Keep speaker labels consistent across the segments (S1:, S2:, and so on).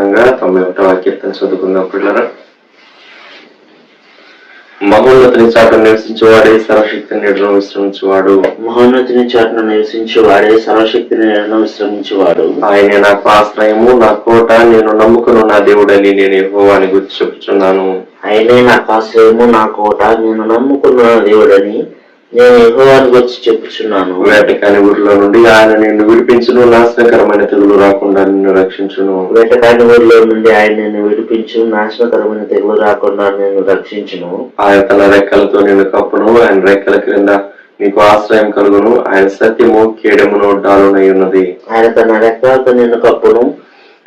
S1: ప్రత్యేకంగా 91వ కీర్తన చదువుకుందాం పిల్లరా. మహోన్నతుని చాటును నివసించేవాడే సర్వశక్తిని నీడలో విశ్రమించేవాడు.
S2: మహోన్నతుని చాటును నివసించేవాడే సర్వశక్తిని నీడలో విశ్రమించేవాడు.
S1: ఆయనే నాకు ఆశ్రయము, నా కోట, నేను నమ్ముకున్న నా దేవుడని నేను యెహోవాని గురించి చెప్పుచున్నాను.
S2: ఆయనే నాకు ఆశ్రయము, నా కోట, నేను నమ్ముకున్న నా దేవుడని నేను యెహోవాని గురించి చెప్పుచున్నాను.
S1: వేటకాని ఊరిలో నుండి ఆయన నిన్ను విడిపించును, నాశనకరమైన తెగులు రాకుండా నిన్ను రక్షించును.
S2: వేటకాని ఊరిలో నుండి ఆయన నిన్ను విడిపించు, నాశనకరమైన తెగులు రాకుండా నేను రక్షించును.
S1: ఆయన తన రెక్కలతో నిన్ను కప్పును, ఆయన రెక్కల క్రింద నీకు ఆశ్రయం కలుగును. ఆయన సత్యము కేడమును డాలునై ఉన్నది.
S2: ఆయన తన రెక్కలతో నిన్ను కప్పును,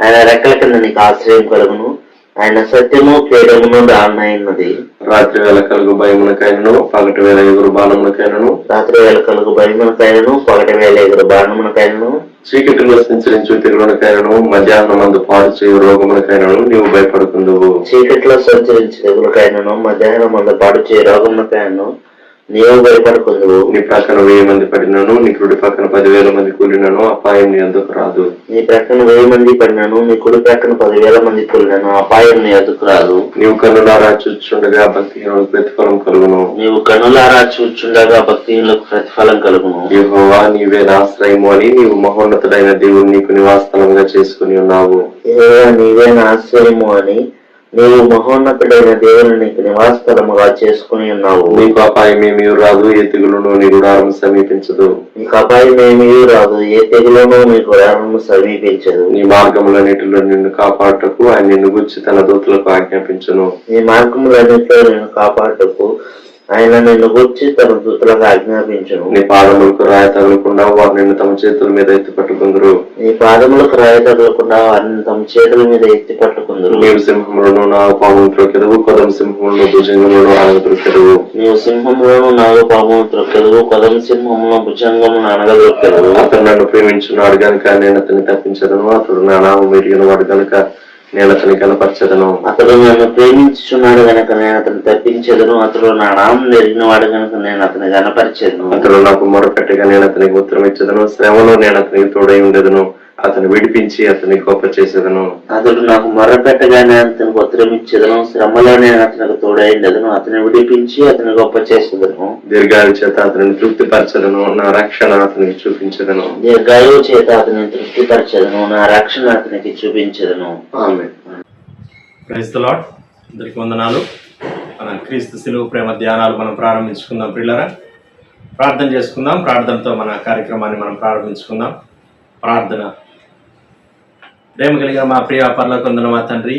S2: ఆయన రెక్కల కింద నీకు ఆశ్రయం కలుగును. ఆయన సత్యము కేడమును డాలునై ఉన్నది.
S1: రాత్రి వేళ కలుగు భయమునకైనను, పగటి వేళ ఎగురు బాణమునకైనను,
S2: రాత్రి వేళ కలుగు భయమునకైనను, పగటి వేళ ఎగురు బాణమునకైనను,
S1: చీకటిలో సంచరించు తెగులునకైనను, మధ్యాహ్నమందు పాడు చేయు రోగమునకైనను నీవు భయపడుకుందువు.
S2: చీకటిలో సంచరించు తెగులకైనను, మధ్యాహ్నమందు పాడు చేయు రోగమునకైనను నీవు భయపడుకుందువు.
S1: నీ ప్రక్కన 1000 మంది పడినను, నీ కుడి పక్కన 10,000 మంది కూలినను అపాయం నీ అందుకు రాదు.
S2: నీ ప్రక్కన 1000 మంది పడినను, నీ కుడి ప్రక్కన 10,000 మంది కూలినను అపాయం నీ అందుకు రాదు.
S1: నీవు కన్నులారా చూచుండగా భక్తిహీనులకు ప్రతిఫలం కలుగును.
S2: నీవు కన్నులారా చూచుండగా భక్తిహీనులకు ప్రతిఫలం కలుగును.
S1: యెహోవా నీవే నా ఆశ్రయము అని నీవు మహోన్నతుడైన దేవుడు నీకు నివాసస్థలంగా చేసుకుని ఉన్నావు.
S2: యెహోవా నీవే నా ఆశ్రయము అని నీవు మహోన్నతుడైన దేవుని నీకు నివాసస్థలముగా చేసుకుని ఉన్నావు.
S1: నీకు అపాయమేమీ రాదు, ఏ తెగులును నీ గుడారం సమీపించదు.
S2: నీకు అపాయమేమీ రాదు, ఏ తెగులును నీ గుడారము సమీపించదు.
S1: నీ మార్గములన్నిటిలో నిన్ను కాపాడుటకు ఆయన నిన్ను గురించి తన దూతలకు ఆజ్ఞాపించును.
S2: నీ మార్గములన్నిటిలో నిన్ను కాపాడుటకు ఆయన నిన్ను గురించి తన దూతలకు ఆజ్ఞాపించును.
S1: నీ పాదములకు రాయి తగలకుండా వారు నిన్ను తమ చేతుల మీద ఎత్తి పట్టుకుందరు.
S2: నీ పాదములకు రాయి తగలకుండా వారిని తమ చేతుల మీద ఎత్తి పట్టుకుందరు.
S1: నీవు సింహములను నాగపామును త్రొక్కెదవు, కొదమ సింహములను భుజంగములను అనగదొక్కెదవు.
S2: నీవు సింహములను నాగపామును త్రొక్కెదవు, కొదమ సింహములను భుజంగమును అనగదొక్కెదవు.
S1: అతడు నన్ను ప్రేమించున్నాడు గనుక నేను అతన్ని తప్పించదను, అతడు నా నామం ఎరిగిన వాడు గనుక నేను అతని కనపరచదను.
S2: అతడు నన్ను ప్రేమించుచున్నాడు గనక నేను అతను తప్పించదను, అతడు నా నామం ఎరిగిన వాడు గనక నేను అతని కనపరచదను.
S1: అతడు నాకు మొరపెట్టగా నేను అతనికి ఉత్తరం ఇచ్చదను, శ్రమలో నేను అతనికి తోడై ఉండేదను, అతను విడిపించి అతని గొప్ప చేసేదను.
S2: అతడు నాకు మొరపెట్టగా నేను అతనికి ఉత్తరం ఇచ్చేదను, శ్రమలో నేను అతనికి తోడై ఉండేదను, అతని విడిపించి అతని గొప్ప చేసేదను.
S1: దీర్ఘాయు చేత అతనిని తృప్తిపరచదను, నా రక్షణ అతనికి చూపించదను.
S2: దీర్ఘాయువు చేత అతని తృప్తిపరచదను, నా రక్షణ అతనికి చూపించదను.
S1: ఆమేన్.
S3: Praise the lord. అందరికీ వందనాలు. మన క్రీస్తు శిలువ ప్రేమ ధ్యానాలు మనం ప్రారంభించుకుందాం పిల్లరా. ప్రార్థన చేసుకుందాం. ప్రార్థనతో మన కార్యక్రమాన్ని మనం ప్రారంభించుకుందాం. ప్రార్థన. ప్రేమ కలిగిన మా ప్రియ పరలోకమందున్న మా తండ్రి,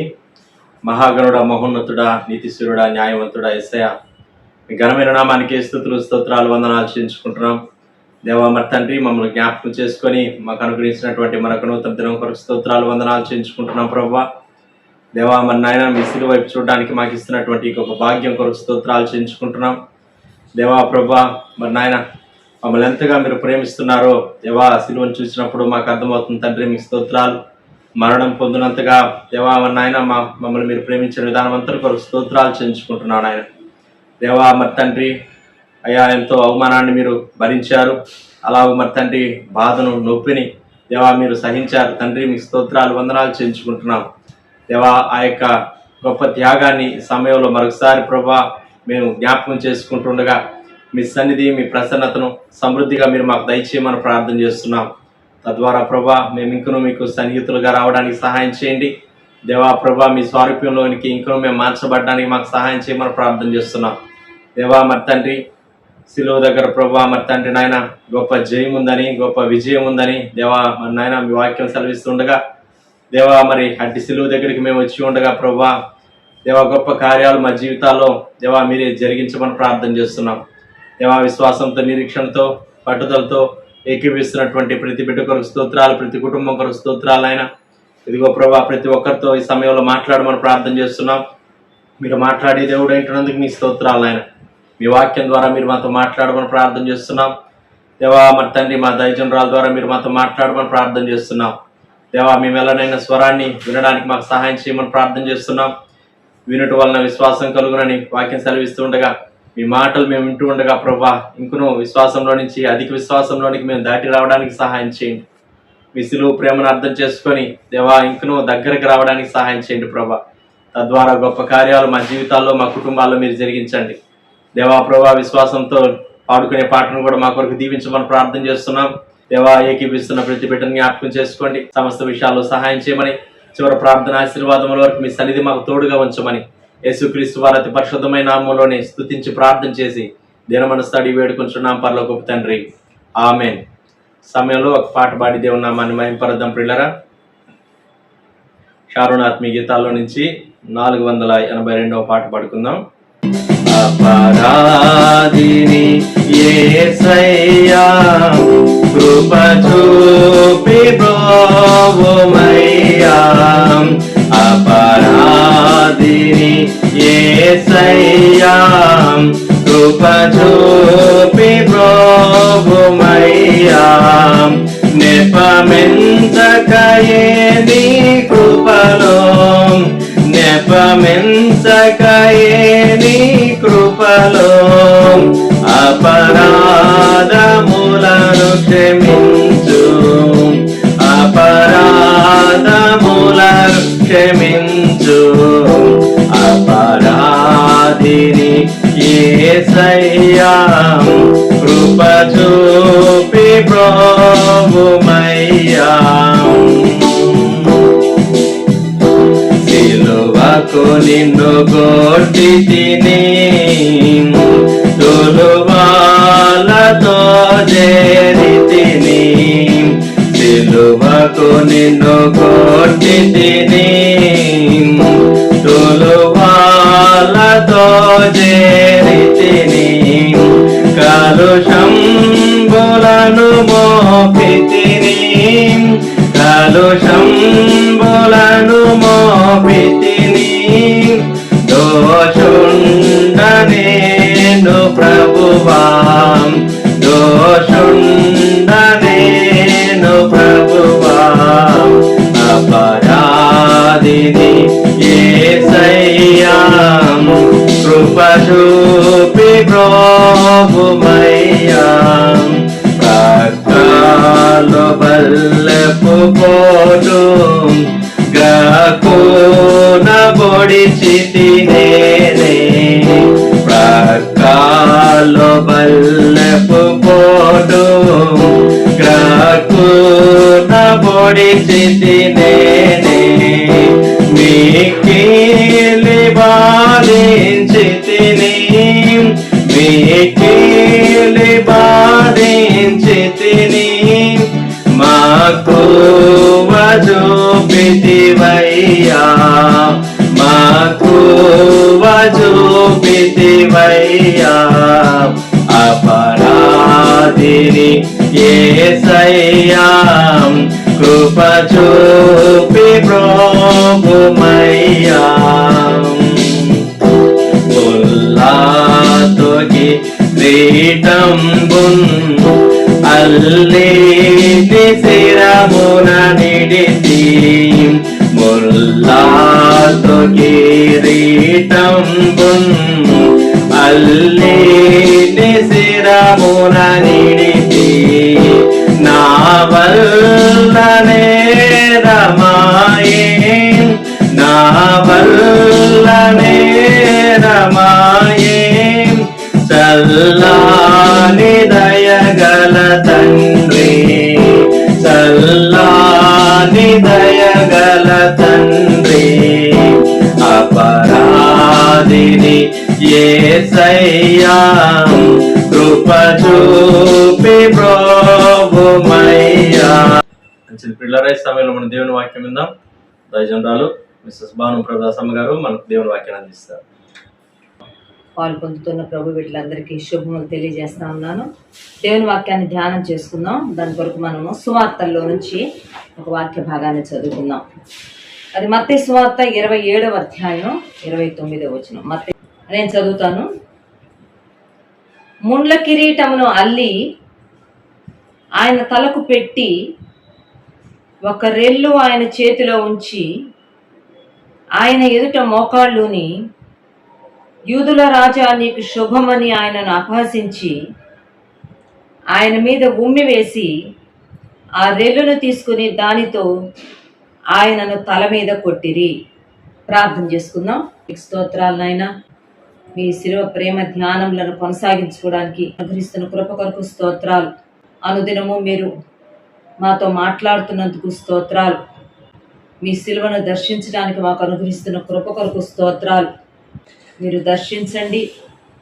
S3: మహాగణుడ, మహోన్నతుడా, నీతిశూరుడా, న్యాయవంతుడా యేసయ్య, మీ ఘనమైన నామానికి స్తుతులు స్తోత్రాలు వందనాలు చెల్లించుకుంటున్నాం. దేవా మరి తండ్రి, మమ్మల్ని జ్ఞాపకం చేసుకొని మాకు అనుగ్రహించినటువంటి మరొక నూతన దినం కొరకు స్తోత్రాలు వందనాలు చెల్లించుకుంటున్నాం. ప్రభువా దేవా మరి నాయన, మీ సిలువ వైపు చూడడానికి మాకు ఇస్తున్నటువంటి ఒక భాగ్యం కొరకు స్తోత్రాలు చెల్లించుకుంటున్నాం. దేవా ప్రభువా మరి నాయన, మమ్మల్ని ఎంతగా మీరు ప్రేమిస్తున్నారో దేవా సిలువను చూసినప్పుడు మాకు అర్థమవుతుంది తండ్రి. మీకు స్తోత్రాలు. మరణం పొందినంతగా దేవా మరి నాయన మమ్మల్ని మీరు ప్రేమించిన విధానం అంతా కొరకు స్తోత్రాలు చెల్లించుకుంటున్నాం నాయన. దేవా మరి తండ్రి అయ్యా, ఎంతో అవమానాన్ని మీరు భరించారు. అలాగ మరి తండ్రి బాధను, నొప్పిని దేవా మీరు సహించారు తండ్రి. మీకు స్తోత్రాలు వందనాలు చెల్లించుకుంటున్నాం. దేవా ఆ యొక్క గొప్ప త్యాగాన్ని సమయంలో మరొకసారి ప్రభా మేము జ్ఞాపకం చేసుకుంటుండగా మీ సన్నిధి, మీ ప్రసన్నతను సమృద్ధిగా మీరు మాకు దయచేయమని ప్రార్థన చేస్తున్నాం. తద్వారా ప్రభా మేము ఇంకనూ మీకు సన్నిహితులుగా రావడానికి సహాయం చేయండి. దేవా ప్రభా మీ స్వారూప్యంలోనికి ఇంకనూ మేము మార్చబడడానికి మాకు సహాయం చేయమని ప్రార్థన చేస్తున్నాం. దేవా మరి తండ్రి శిలువ దగ్గర ప్రభా మరి తండ్రి నాయన గొప్ప జయం ఉందని, గొప్ప విజయం ఉందని దేవా మరి నాయన మీ వాక్యం సెలవిస్తుండగా దేవా మరి అట్టి శిలువ దగ్గరికి మేము వచ్చి ఉండగా ప్రభా దేవా గొప్ప కార్యాలు మా జీవితాల్లో దేవా మీరే జరిగించమని ప్రార్థన చేస్తున్నాం. దేవా విశ్వాసంతో, నిరీక్షణతో, పట్టుదలతో ఏకీవిస్తున్నటువంటి ప్రతి బిడ్డ కొరకు స్తోత్రాలు, ప్రతి కుటుంబం కొరకు స్తోత్రాలు అయినా ఇదిగో ప్రభా ప్రతి ఒక్కరితో ఈ సమయంలో మాట్లాడమని ప్రార్థన చేస్తున్నాం. మీరు మాట్లాడే దేవుడు ఏంటున్నందుకు మీ స్తోత్రాలు ఆయన. మీ వాక్యం ద్వారా మీరు మాతో మాట్లాడమని ప్రార్థన చేస్తున్నాం. దేవా మరి తండ్రి మా దైవజనురాల ద్వారా మీరు మాతో మాట్లాడమని ప్రార్థన చేస్తున్నాం. దేవా మేము ఎలానైనా స్వరాన్ని వినడానికి మాకు సహాయం చేయమని ప్రార్థన చేస్తున్నాం. వినటం వలన విశ్వాసం కలుగునని వాక్యం సెలవిస్తూ ఉండగా మీ మాటలు మేము వింటూ ఉండగా ప్రభా ఇంకనూ విశ్వాసంలో నుంచి అధిక విశ్వాసంలోనికి మేము దాటి రావడానికి సహాయం చేయండి. మీ సిలువ ప్రేమను అర్థం చేసుకొని దేవా ఇంకనూ దగ్గరకు రావడానికి సహాయం చేయండి ప్రభా. తద్వారా గొప్ప కార్యాలు మా జీవితాల్లో మా కుటుంబాల్లో మీరు జరిగించండి దేవా. ప్రభా విశ్వాసంతో పాడుకునే పాటను కూడా మా కొరకు దీవించమని ప్రార్థన చేస్తున్నాం దేవా. ఏకీపిస్తున్న ప్రతి బిడ్డని జ్ఞాపకం చేసుకోండి, సమస్త విషయాల్లో సహాయం చేయమని, చివరి ప్రార్థన ఆశీర్వాదముల వరకు మీ సన్నిధి మాకు తోడుగా ఉంచమని యేసుక్రీస్తు వారి అతి పరిశుద్ధమైన నామములోనే స్తుతించి ప్రార్థన చేసి దినమనస్సు అడిగి వేడుకుంటున్నాం పరలోకపు తండ్రి, ఆమేన్. సమయంలో ఒక పాట పాడి దేవుని నామాన్ని మహింపరద్దాం ప్రియులారా. షారోన్ ఆత్మీయ గీతాల్లో నుంచి 482వ పాట పాడుకుందాం. అపరాధిని యేసయ్యా కృప చూపి బ్రోవుమయ్యా. అపరాధిని యేసయ్యా కృప చూపి బ్రోవుమయ్యా. నెపమెంచకయే నీ కృపలో, నెపమెంచకయే నీ కృపలో అపరాధములను క్షమించు, అపరాధములను క్షమించు. అపరాధిని యేసయ్యా కృప చూపి బ్రోవుమయ్యా. సిలువకు నిన్ను కొట్టి తిని తొలువాలతో చేరి తిని, సిలువకు నిన్ను కొట్టి తిని తొలువాలతో చేరి తిని. కలుషంబులను మోపి తిని, కలుషంబులను మోపి తిని. దోషుండనేను ప్రభువా, దోషుండనేను ప్రభువా. అపరాధిని యేసయ్యా కృప చూపి బ్రోవుమయ్యా. ప్రక్కలో బల్లెపు పోటు గ్రహకున పొడిచితి నేనే. ప్రక్కలో బల్లెపు పోటు గ్రహకున పొడిచితి నేనే. మిక్కిలి బాధించితిని, మిక్కిలి బాధించితిని. మక్కువ చూపితివయ్యా, మక్కువ చూపితివయ్యా. అపరాధిని యేసయ్యా కృప చూపి బ్రోవుమయ్యా. ముల్లాతోకి కిరీటంబున్ అల్లి శిరమున నిడితి, ముల్లాతో కిరీటంబున్ అల్లి శిరమున నిడితి. నా వల్లనే రమాయే, నా వల్లనే రమాయే. చల్లాని దయగల తండ్రి, చల్లాని దయగల తండ్రి. అపరాధిని యేసయ్యా కృప చూపి బ్రోవుమయ్యా. మంచిది పిల్లల సమయంలో మన దేవుని వాక్యం విందాం. దైవజనురాలు మిస్సెస్ భాను ప్రదాసమ్మ గారు మనకు దేవుని వాక్యాన్ని అందిస్తారు.
S4: పాలు పొందుతున్న ప్రభు వీళ్ళందరికీ శుభములు తెలియజేస్తా ఉన్నాను. దేవుని వాక్యాన్ని ధ్యానం చేసుకుందాం. దాని కొరకు మనము సువార్తల్లో నుంచి ఒక వాక్య భాగాన్ని చదువుకుందాం. అది మత్తయి సువార్త 27వ అధ్యాయం 29వ వచనం. నేను చదువుతాను. ముండ్ల కిరీటమును అల్లి ఆయన తలకు పెట్టి ఒక రెల్లు ఆయన చేతిలో ఉంచి ఆయన ఎదుట మోకాళ్ళుని, యూదుల రాజా నీకు శుభమని ఆయనను అపహసించి ఆయన మీద ఉమ్మి వేసి ఆ రెల్లును తీసుకుని దానితో ఆయనను తల మీద కొట్టిరి. ప్రార్థన చేసుకుందాం. మీకు స్తోత్రాలు నాయనా, మీ శిలువ ప్రేమ ధ్యానములను కొనసాగించుకోవడానికి అనుగ్రహిస్తున్న కృప కొరకు స్తోత్రాలు. అనుదినము మీరు మాతో మాట్లాడుతున్నందుకు స్తోత్రాలు. మీ శిలువను దర్శించడానికి మాకు అనుగ్రహిస్తున్న కృప కొరకు స్తోత్రాలు. మీరు దర్శించండి,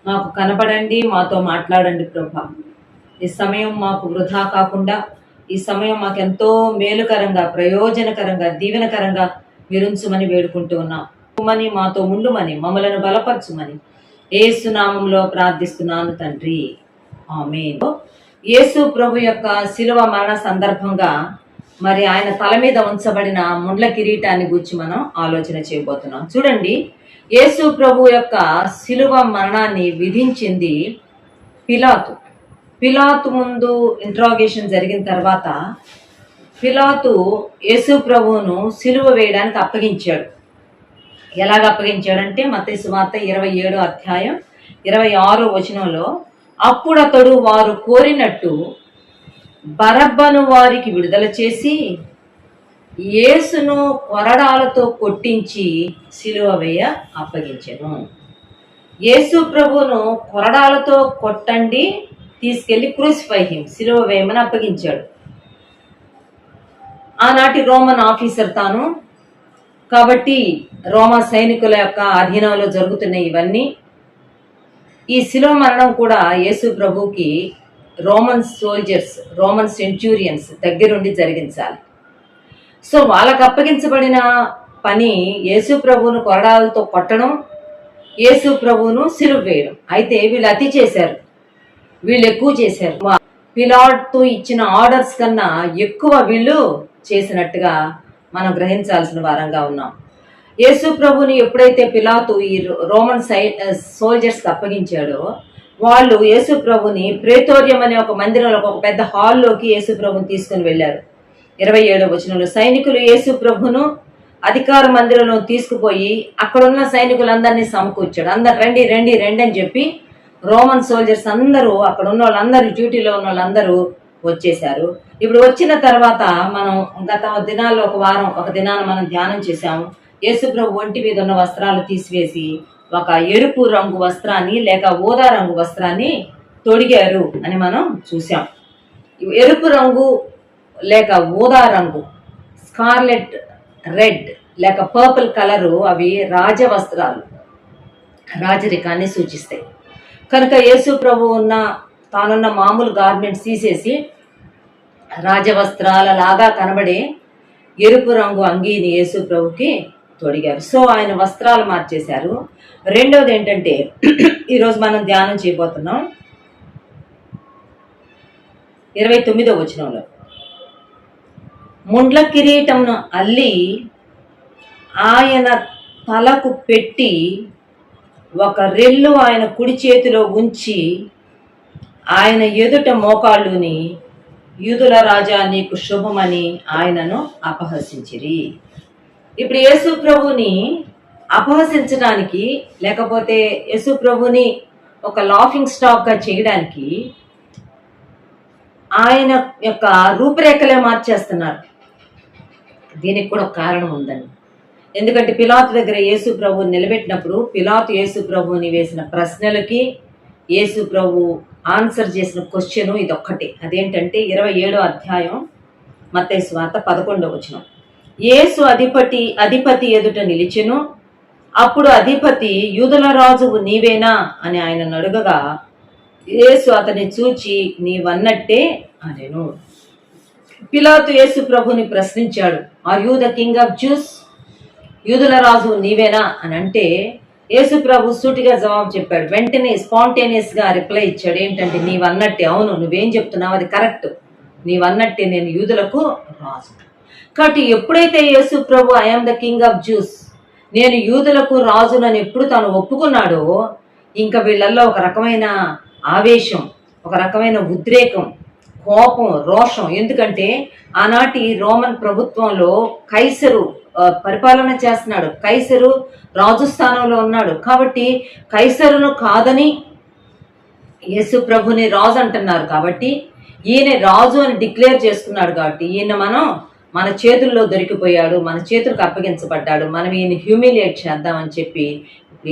S4: మాకు కనపడండి, మాతో మాట్లాడండి ప్రభా. ఈ సమయం మాకు వృధా కాకుండా, ఈ సమయం మాకు ఎంతో మేలుకరంగా, ప్రయోజనకరంగా, దీవెనకరంగా మీరుంచుమని వేడుకుంటూ ఉన్నాం. మాతో ఉండుమని, మమ్మలను బలపరచుమని యేసు నామములో ప్రార్థిస్తున్నాను తండ్రి, ఆమేన్. యేసు ప్రభు యొక్క శిలువ మరణ సందర్భంగా మరి ఆయన తల మీద ఉంచబడిన ముండ్ల కిరీటాన్ని గురించి మనం ఆలోచన చేయబోతున్నాం. చూడండి, యేసు ప్రభు యొక్క శిలువ మరణాన్ని విధించింది పిలాతు. పిలాతు ముందు ఇంట్రాగేషన్ జరిగిన తర్వాత పిలాతు యేసు ప్రభువును శిలువ వేయడానికి అప్పగించాడు. ఎలాగ అప్పగించాడంటే మత్తయి సువార్త 27వ అధ్యాయం 26వ వచనంలో, అప్పుడు అతడు వారు కోరినట్టు బరబ్బను వారికి విడుదల చేసి యేసును కొరడాలతో కొట్టించి శిలువ వేయ అప్పగించెను. యేసు ప్రభువును కొరడాలతో కొట్టండి, తీసుకెళ్లి క్రూసిఫై హిమ్, శిలువ వేయమని అప్పగించాడు. ఆనాటి రోమన్ ఆఫీసర్ తాను కాబట్టి రోమా సైనికుల యొక్క అధీనంలో జరుగుతున్నాయి ఇవన్నీ. ఈ శిలువ మరణం కూడా యేసు ప్రభుకి రోమన్ సోల్జర్స్, రోమన్ సెంచూరియన్స్ దగ్గరుండి జరిగించాలి. సో వాళ్ళకు అప్పగించబడిన పని యేసు ప్రభువును కొరడాలతో కొట్టడం, యేసు ప్రభువును శిలువ వేయడం. అయితే వీళ్ళు అతి చేశారు, వీళ్ళు ఎక్కువ చేశారు. పిలాతు ఇచ్చిన ఆర్డర్స్ కన్నా ఎక్కువ వీళ్ళు చేసినట్టుగా మనం గ్రహించాల్సిన వారంగా ఉన్నాం. యేసు ప్రభుని ఎప్పుడైతే పిలాతు ఈ రోమన్ సోల్జర్స్కి అప్పగించాడో, వాళ్ళు యేసు ప్రభుని ప్రేతోర్యం అనే ఒక మందిరంలో, ఒక పెద్ద హాల్లోకి యేసు ప్రభుని తీసుకుని వెళ్ళారు. 27వ వచనంలో, సైనికులు యేసు ప్రభును అధికార మందిరంలో తీసుకుపోయి అక్కడున్న సైనికులందరినీ సమకూర్చాడు. అందరు రండి రండి రండి అని చెప్పి రోమన్ సోల్జర్స్ అందరూ, అక్కడ ఉన్న వాళ్ళందరూ, డ్యూటీలో ఉన్న వాళ్ళందరూ వచ్చేసారు. ఇప్పుడు వచ్చిన తర్వాత మనం గత దినాల్లో ఒక దినాన మనం ధ్యానం చేశాము. యేసు ప్రభు ఒంటి మీద ఉన్న వస్త్రాలు తీసివేసి ఒక ఎరుపు రంగు వస్త్రాన్ని లేక ఊదా రంగు వస్త్రాన్ని తొడిగారు అని మనం చూసాం. ఎరుపు రంగు లేక ఊదా రంగు, స్కార్లెట్ రెడ్ లేక పర్పుల్ కలరు, అవి రాజవస్త్రాలు, రాజరికాన్ని సూచిస్తాయి. కనుక యేసు ప్రభు తానున్న మామూలు గార్మెంట్స్ తీసేసి రాజవస్త్రాల లాగా కనబడే ఎరుపు రంగు అంగీని యేసు ప్రభుకి తొడిగారు. సో ఆయన వస్త్రాలు మార్చేశారు. రెండవది ఏంటంటే, ఈరోజు మనం ధ్యానం చేయబోతున్నాం 29వ వచనంలో, ముండ్ల కిరీటంను అల్లి ఆయన తలకు పెట్టి ఒక రెల్లు ఆయన కుడి చేతిలో ఉంచి ఆయన ఎదుట మోకాళ్ళుని, యూదుల రాజా నీకు శుభమని ఆయనను అపహసించిరి. ఇప్పుడు యేసు ప్రభుని అపహసించడానికి, లేకపోతే యేసు ప్రభుని ఒక లాఫింగ్ స్టాక్గా చేయడానికి ఆయన యొక్క రూపురేఖలే మార్చేస్తున్నారు. దీనికి కూడా ఒక కారణం ఉందండి. ఎందుకంటే పిలాతు దగ్గర యేసు ప్రభుని నిలబెట్టినప్పుడు పిలాతు యేసు ప్రభుని వేసిన ప్రశ్నలకి యేసు ప్రభు ఆన్సర్ చేసిన క్వశ్చన్ ఇదొక్కటే. అదేంటంటే 27వ అధ్యాయం మత్తయి సువార్త 11వ వచనం, యేసు అధిపతి ఎదుట నిలిచెను. అప్పుడు అధిపతి, యూదుల రాజువు నీవేనా అని ఆయనను అడుగగా, యేసు అతన్ని చూచి నీవన్నట్టే అనెను. పిలాతు యేసు ప్రభుని ప్రశ్నించాడు, are you the king of Jews, యూదుల రాజు నీవేనా అని అంటే యేసు ప్రభు సూటిగా జవాబు చెప్పాడు. వెంటనే స్పాంటేనియస్ గా రిప్లై ఇచ్చాడు. ఏంటంటే నీవన్నట్టే, అవును నువ్వేం చెప్తున్నావు అది కరెక్ట్, నీవన్నట్టే నేను యూదులకు రాజు. కాబట్టి ఎప్పుడైతే యేసు ప్రభు I'm the king of Jews, నేను యూదులకు రాజునని ఎప్పుడు తాను ఒప్పుకున్నాడో, ఇంకా వీళ్ళల్లో ఒక రకమైన ఆవేశం, ఒక రకమైన ఉద్రేకం, కోపం, రోషం. ఎందుకంటే ఆనాటి రోమన్ ప్రభుత్వంలో కైసరు పరిపాలన చేస్తున్నాడు, కైసరు రాజు స్థానంలో ఉన్నాడు. కాబట్టి కైసరును కాదని యేసు ప్రభుని రాజు అంటున్నారు. కాబట్టి ఈయన రాజు అని డిక్లేర్ చేసుకున్నాడు కాబట్టి ఈయన మన చేతుల్లో దొరికిపోయాడు, మన చేతులకు అప్పగించబడ్డాడు, మనం ఈయన హ్యూమిలియేట్ చేద్దామని చెప్పి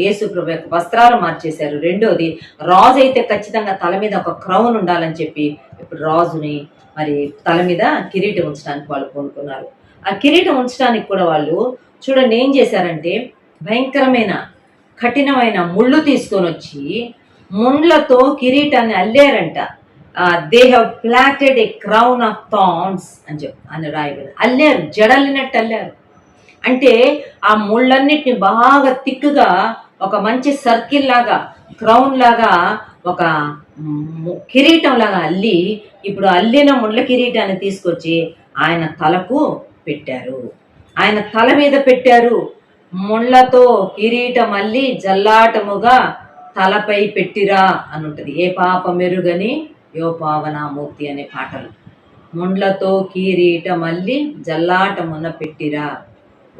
S4: యేసు ప్రభు యొక్క వస్త్రాలు మార్చేశారు. రెండోది, రాజు అయితే ఖచ్చితంగా తల మీద ఒక క్రౌన్ ఉండాలని చెప్పి ఇప్పుడు రాజుని మరి తల మీద కిరీటం ఉంచడానికి వాళ్ళు కోరుకున్నారు. ఆ కిరీటం ఉంచడానికి కూడా వాళ్ళు చూడండి ఏం చేశారంటే, భయంకరమైన కఠినమైన ముళ్ళు తీసుకొని వచ్చి ముండ్లతో కిరీటాన్ని అల్లారంట. They have plaited a crown of thorns అని రాయబడింది. అల్లారు, జడలినట్టు అల్లారు. అంటే ఆ ముళ్ళన్నిటిని బాగా తిక్కుగా ఒక మంచి సర్కిల్ లాగా, క్రౌన్ లాగా, ఒక కిరీటం లాగా అల్లి ఇప్పుడు అల్లిన ముళ్ళ కిరీటాన్ని తీసుకొచ్చి ఆయన తలకు పెట్టారు, ఆయన తల మీద పెట్టారు. ముళ్ళతో కిరీటం అల్లి జల్లాటముగా తలపై పెట్టిరా అని ఉంటుంది. ఏ పాప మెరుగని యో పావనామూర్తి అనే పాటలు. ముండ్లతో కిరీటం అల్లి జల్లాటమున పెట్టిరా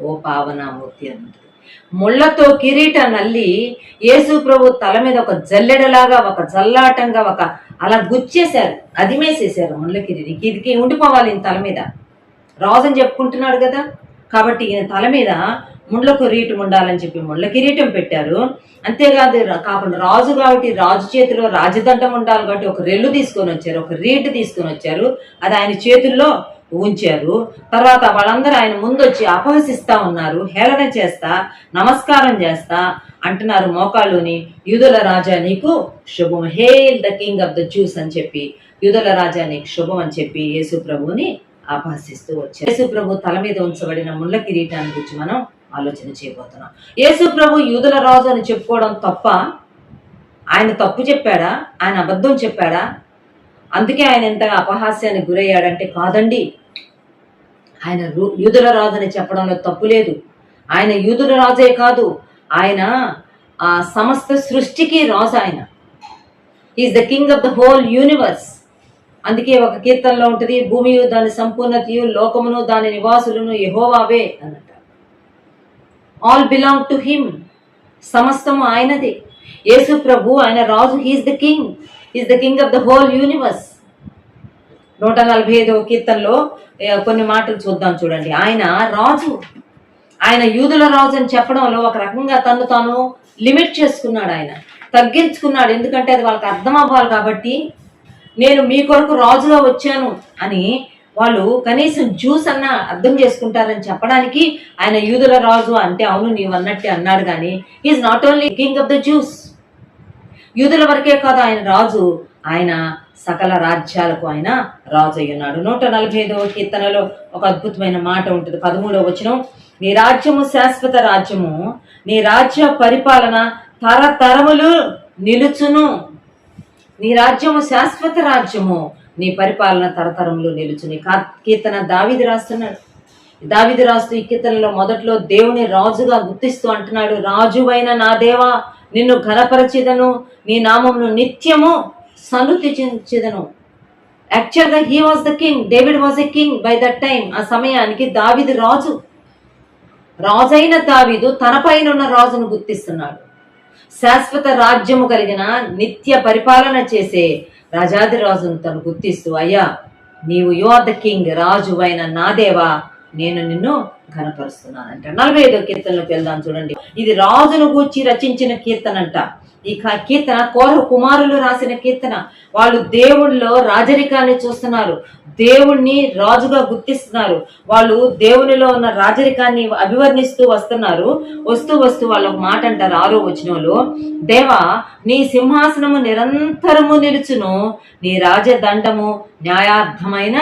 S4: ఓ పావనామూర్తి అని ఉంటుంది. ముళ్ళతో కిరీటాన్ని అల్లి యేసు ప్రభు తల మీద ఒక జల్లెడలాగా, ఒక జల్లాటంగా, ఒక అలా గుచ్చేశారు, అదిమేసేశారు ముళ్ళ కిరీటం. ఇది ఉండిపోవాలి ఈయన తల మీద, రాజని చెప్పుకుంటున్నాడు కదా, కాబట్టి ఈయన తల మీద ముండ్ల కిరీటం ఉండాలని చెప్పి ముళ్ళ కిరీటం పెట్టారు. అంతేకాదు కాకుండా రాజు కాబట్టి రాజు చేతిలో రాజదండం ఉండాలి కాబట్టి ఒక రెల్లు తీసుకొని వచ్చారు, ఒక రీటు తీసుకొని వచ్చారు, అది ఆయన చేతుల్లో ఉంచారు. తర్వాత వాళ్ళందరూ ఆయన ముందొచ్చి అపహసిస్తా ఉన్నారు, హేళన చేస్తా, నమస్కారం చేస్తా అంటున్నారు మోకాళ్ళుని, యూదుల రాజా నీకు శుభం, hail the king of the juice అని చెప్పి, యూదుల రాజా నీకు శుభం అని చెప్పి యేసు ప్రభుని అపహసిస్తూ వచ్చారు. యేసు ప్రభు తల మీద ఉంచబడిన ముళ్ళ కిరీటాన్ని గురించి మనం ఆలోచన చేయబోతున్నాం. యేసు ప్రభు యూదుల రాజు అని చెప్పుకోవడం తప్ప? ఆయన తప్పు చెప్పాడా? ఆయన అబద్ధం చెప్పాడా? అందుకే ఆయన ఎంతగా అపహాస్యానికి గురయ్యాడంటే కాదండి, ఆయన యూదుల రాజు అని చెప్పడంలో తప్పు లేదు. ఆయన యూదుల రాజే కాదు, ఆయన ఆ సమస్త సృష్టికి రాజు. ఆయన is the king of the whole universe. అందుకే ఒక కీర్తనలో ఉంటుంది, భూమియు దాని సంపూర్ణతయు లోకమును దాని నివాసులను యెహోవావే అన్నట్టు. ఆల్ బిలాంగ్ టు హిమ్, సమస్తము ఆయనదే. యేసు ప్రభు ఆయన రాజు, he's the king, is the king of the whole universe. 145వ కీర్తనలో కొన్ని మాటలు చూద్దాం చూడండి. ఆయన రాజు, ఆయన యూదుల రాజు అని చెప్పడంలో ఒక రకంగా తను తాను లిమిట్ చేసుకున్నాడు, ఆయన తగ్గించుకున్నాడు. ఎందుకంటే అది వాళ్ళకి అర్థం అవ్వాలి కాబట్టి, నేను మీ కొరకు రాజుగా వచ్చాను అని వాళ్ళు కనీసం జ్యూస్ అన్న అర్థం చేసుకుంటారని చెప్పడానికి ఆయన యూదుల రాజు అంటే అవును నీవు అన్నట్టే అన్నాడు. కానీ is not only king of the Jews, యూదుల వరకే కాదు ఆయన రాజు, ఆయన సకల రాజ్యాలకు ఆయన రాజు అయి ఉన్నాడు. 145వ కీర్తనలో ఒక అద్భుతమైన మాట ఉంటుంది, 13వ వచనం, నీ రాజ్యము శాశ్వత రాజ్యము, నీ రాజ్య పరిపాలన తరతరములు నిలుచును. నీ రాజ్యము శాశ్వత రాజ్యము, నీ పరిపాలన తరతరములు నిలుచుని. కీర్తన దావీదు రాస్తున్నాడు. దావీదు రాస్తూ ఈ కీర్తనలో మొదట్లో దేవుని రాజుగా గుర్తిస్తూ అంటున్నాడు, రాజువైన నా దేవా నిన్ను ఘనపరచెదను, నీ నామమును నిత్యము సన్నుతించెదను. యాక్చువల్గా he was the king, David was a king by that time. ఆ సమయానికి దావీదు రాజు. రాజైన దావీదు తన పైన ఉన్న రాజును గుర్తిస్తున్నాడు. శాశ్వత రాజ్యము కలిగిన నిత్య పరిపాలన చేసే రాజాది రాజును తను గుర్తిస్తూ, అయ్యా నీవు యు ఆర్ ద కింగ్, రాజు అయిన నా దేవా నేను నిన్ను ఘనపరుస్తున్నానంట. 45వ కీర్తనలోకి వెళ్దాం చూడండి. ఇది రాజును గూర్చి రచించిన కీర్తన అంట. ఈ కీర్తన కోరహ కుమారులు రాసిన కీర్తన. వాళ్ళు దేవుళ్ళలో రాజరికాన్ని చూస్తున్నారు, దేవుణ్ణి రాజుగా గుర్తిస్తున్నారు. వాళ్ళు దేవునిలో ఉన్న రాజరికాన్ని అభివర్ణిస్తూ వస్తున్నారు. వస్తూ వస్తూ వాళ్ళు ఒక మాట అంటారు 6వ వచనంలో, దేవా నీ సింహాసనము నిరంతరము నిలుచును, నీ రాజదండము న్యాయార్థమైన.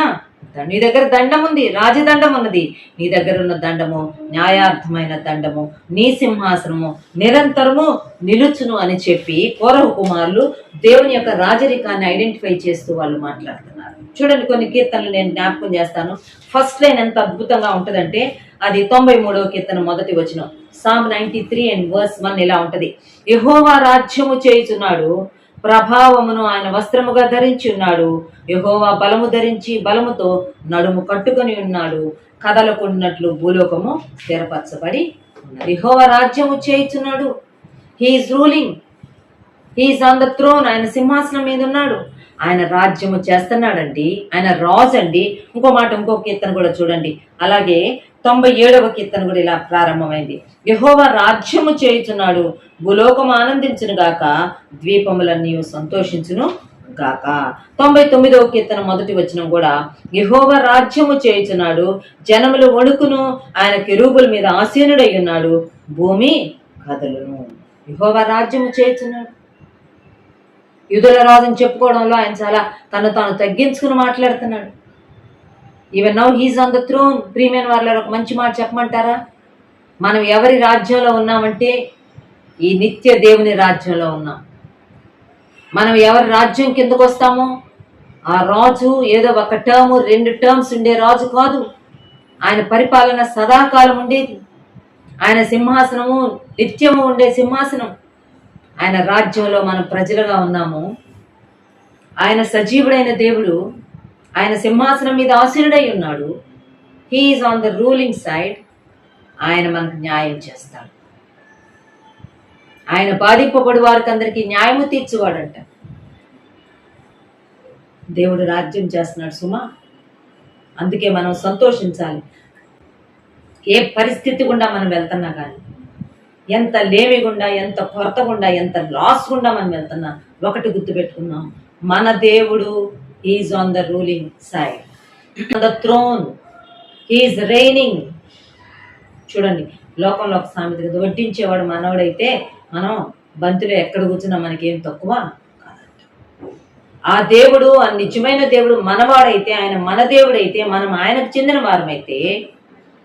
S4: నీ దగ్గర దండం ఉంది, రాజదండం ఉన్నది, నీ దగ్గర ఉన్న దండము న్యాయార్థమైన దండము, నీ సింహాసనము నిరంతరము నిలుచును అని చెప్పి కోరహ కుమారులు దేవుని యొక్క రాజరికాన్ని ఐడెంటిఫై చేస్తూ వాళ్ళు మాట్లాడుతున్నారు. చూడండి కొన్ని కీర్తనలు నేను జ్ఞాపకం చేస్తాను. ఫస్ట్ లైన్ ఎంత అద్భుతంగా ఉంటుందంటే అది 93వ కీర్తన మొదటి వచనం, Psalm 93 and verse 1 ఇలా ఉంటది, యెహోవా రాజ్యము చేయుచున్నాడు, ప్రభావమును ఆయన వస్త్రముగా ధరించి ఉన్నాడు, యెహోవా బలము ధరించి బలముతో నడుము కట్టుకొని ఉన్నాడు, కదలకుండినట్లు భూలోకము స్థిరపరచబడి ఉన్నది. యెహోవా రాజ్యము చేయుచున్నాడు, he's ruling, he's on the throne, ఆయన సింహాసనం మీద ఉన్నాడు. ఆయన రాజ్యము చేస్తున్నాడండి. ఆయన రాజు అండి. ఇంకో మాట, ఇంకో కీర్తన కూడా చూడండి. అలాగే 97వ కీర్తన కూడా ఇలా ప్రారంభమైంది. యెహోవా రాజ్యము చేయుచున్నాడు, భూలోకం ఆనందించును గాక, ద్వీపములన్నీ సంతోషించును గాక. 99వ కీర్తన మొదటి వచనం కూడా, యెహోవా రాజ్యము చేయుచున్నాడు, జనములు వణుకును, ఆయన కెరూబుల మీద ఆసీనుడై ఉన్నాడు, భూమి కదలును. యెహోవా రాజ్యము చేయుచున్నాడు. యూదుల రాజుని చెప్పుకోవడంలో ఆయన చాలా తను తాను తగ్గించుకుని మాట్లాడుతున్నాడు. Even now he's on the throne. ప్రియమైన వాళ్ళ ఒక మంచి మాట చెప్పమంటారా? మనం ఎవరి రాజ్యంలో ఉన్నామంటే ఈ నిత్య దేవుని రాజ్యంలో ఉన్నాం. మనం ఎవరి రాజ్యం కిందకు వస్తామో ఆ రాజు ఏదో ఒక టర్ము 2 టర్మ్స్ ఉండే రాజు కాదు. ఆయన పరిపాలన సదాకాలం ఉండేది. ఆయన సింహాసనము నిత్యము ఉండే సింహాసనం. ఆయన రాజ్యంలో మనం ప్రజలుగా ఉన్నాము. ఆయన సజీవుడైన దేవుడు. ఆయన సింహాసనం మీద ఆసీనుడై ఉన్నాడు. He's on the ruling side. ఆయన మనకు న్యాయం చేస్తాడు. ఆయన బాధింపబడి వారికి అందరికీ న్యాయము తీర్చువాడంట. దేవుడు రాజ్యం చేస్తున్నాడు సుమా. అందుకే మనం సంతోషించాలి. ఏ పరిస్థితి గుండా మనం వెళ్తున్నా కానీ, ఎంత లేమి గుండా, ఎంత కొరత గుండా, ఎంత లాస్ గుండా మనం వెళ్తున్నా, ఒకటి గుర్తుపెట్టుకున్నాం, మన దేవుడు is on the ruling side, on the throne, he is reigning. చూడండి, లోకంలో ఒక సామెత కదా, వడ్డించేవాడు మనవడైతే మనం బంతిలో ఎక్కడ కూర్చున్నా మనకేం తక్కువ కాదంట. ఆ దేవుడు, ఆ నిజమైన దేవుడు మనవాడైతే, ఆయన మన దేవుడైతే, మనం ఆయనకు చెందిన వారమైతే,